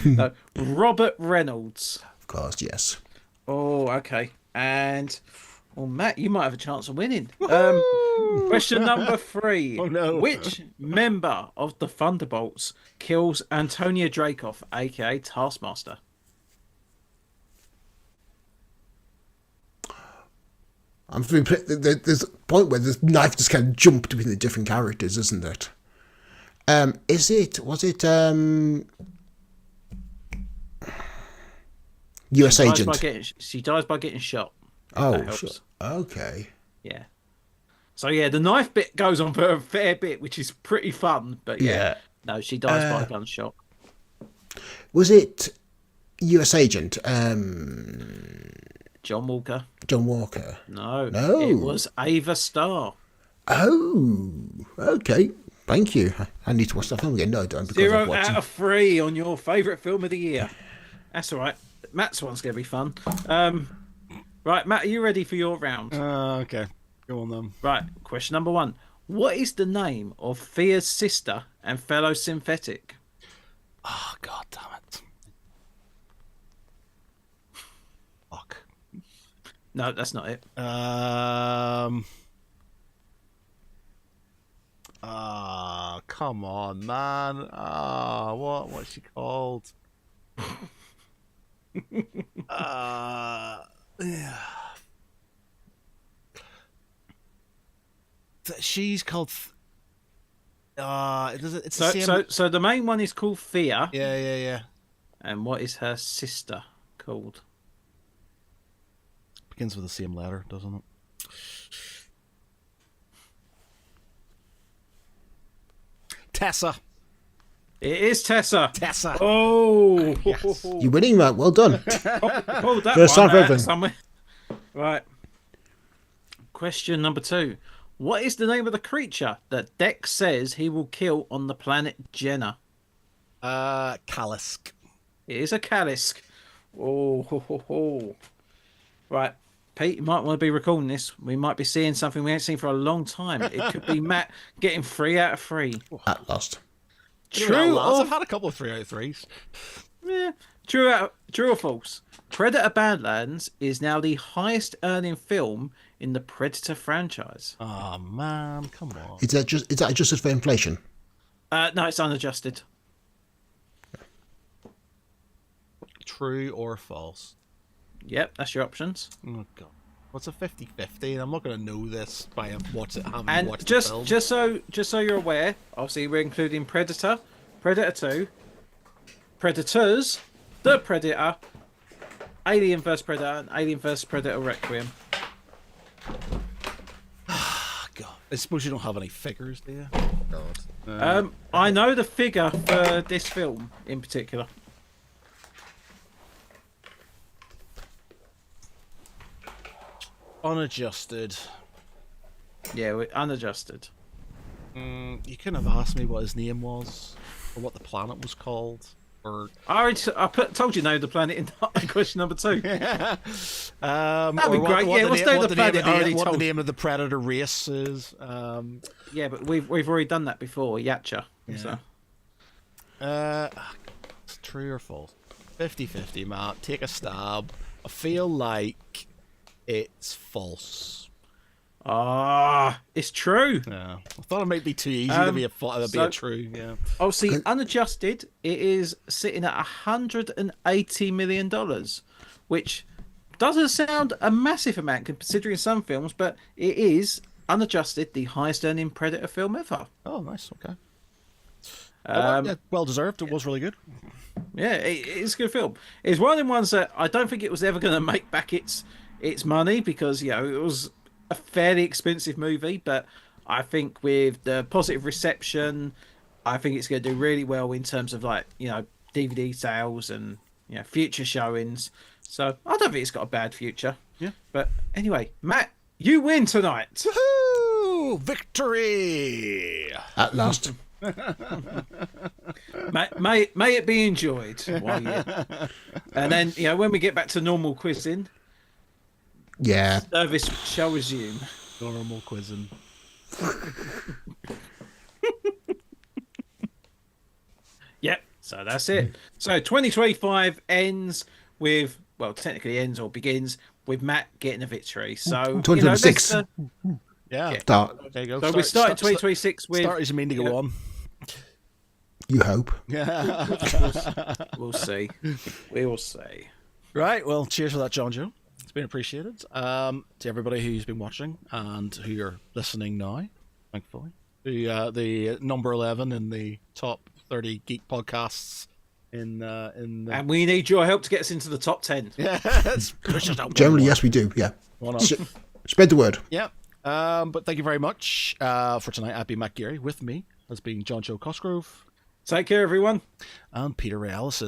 No, Robert Reynolds. Of course, yes. Oh, okay. And Matt, you might have a chance of winning. Question number 3. Oh no. Which member of the Thunderbolts kills Antonia Dreykov, aka Taskmaster? There's a point where the knife just kind of jumped between the different characters, isn't it? Was it US agent? She dies by getting shot. Oh, sure. Okay. Yeah. So yeah, the knife bit goes on for a fair bit, which is pretty fun. But yeah. No, she dies by a gunshot. Was it US agent? John Walker. John Walker. No. No. It was Ava Starr. Oh, okay. Thank you. I need to watch that film again. No, I don't. Because 0 out of 3 on your favourite film of the year. That's all right. Matt's one's going to be fun. Right, Matt, are you ready for your round? Okay. Go on then. Right, question number 1. What is the name of Thea's sister and fellow synthetic? Oh god damn it. Fuck. No, that's not it. Come on, man. What's she called? Yeah. She's called. It's the same. So the main one is called Thea. Yeah. And what is her sister called? Begins with the same letter, doesn't it? Tessa. It is Tessa. Tessa. Oh, Yes. You're winning, Matt. Well done. Hold that First one time for out everything. somewhere. Right. Question number 2. What is the name of the creature that Dex says he will kill on the planet Jenna? Kalisk. It is a Kalisk. Oh, ho, ho, ho. Right. Pete, you might want to be recording this. We might be seeing something we ain't seen for a long time. It could be Matt getting 3 out of 3. At last. True I've or had a couple of 3 out of 3s. yeah, true or false? Predator Badlands is now the highest earning film in the Predator franchise. Oh man, come on. Is that adjusted for inflation? No, it's unadjusted. True or false? Yep, that's your options. Oh god. What's a 50-50? I'm not going to know this by having watched the And film. just so you're aware, obviously we're including Predator, Predator 2, Predators, The Predator, Alien vs Predator, and Alien vs Predator Requiem. God. I suppose you don't have any figures, do you? God. I know the figure for this film in particular. Unadjusted. Yeah, we're unadjusted. You couldn't have asked me what his name was, or what the planet was called, or told you no the planet in question number 2. that'd be great. Yeah, let's know the planet. I already what the told. name of the predator race is. Yeah, but we've already done that before. Yacha. Yeah. So. It's true or false? 50-50, Matt. Take a stab. I feel like it's false. It's true. Yeah, I thought it might be too easy to be a true. Yeah. Obviously, unadjusted, it is sitting at $180 million, which doesn't sound a massive amount considering some films, but it is unadjusted the highest earning Predator film ever. Oh, nice. Okay. Yeah, well deserved. It was really good. Yeah, it's a good film. It's one of the ones that I don't think it was ever going to make back its money because it was a fairly expensive movie, but I think with the positive reception, I think it's going to do really well in terms of DVD sales and future showings. So I don't think it's got a bad future. Yeah. But anyway, Matt, you win tonight. Woohoo! Victory! At last. May it be enjoyed. And then when we get back to normal quizzing, Yeah. service shall resume. Normal quizzing. Yep. So that's it. So 2025 ends with, well, technically ends or begins with Matt getting a victory. So 2026. Yeah. Start. There you go. So we started 2026 with. Start is mean to go on. You hope. Yeah. We'll see. We will see. Right. Well, cheers for that, Jonjo. It's been appreciated. To everybody who's been watching and who are listening now, thankfully. The number 11 in the top 30 geek podcasts And we need your help to get us into the top 10. Yeah. Push us out. Generally, yes, we do. Yeah. One up. Spread the word. Yeah. But thank you very much for tonight. I've been Matt Geary. With me has been Jonjo Cosgrove Take care, everyone. and Peter Ray Allison.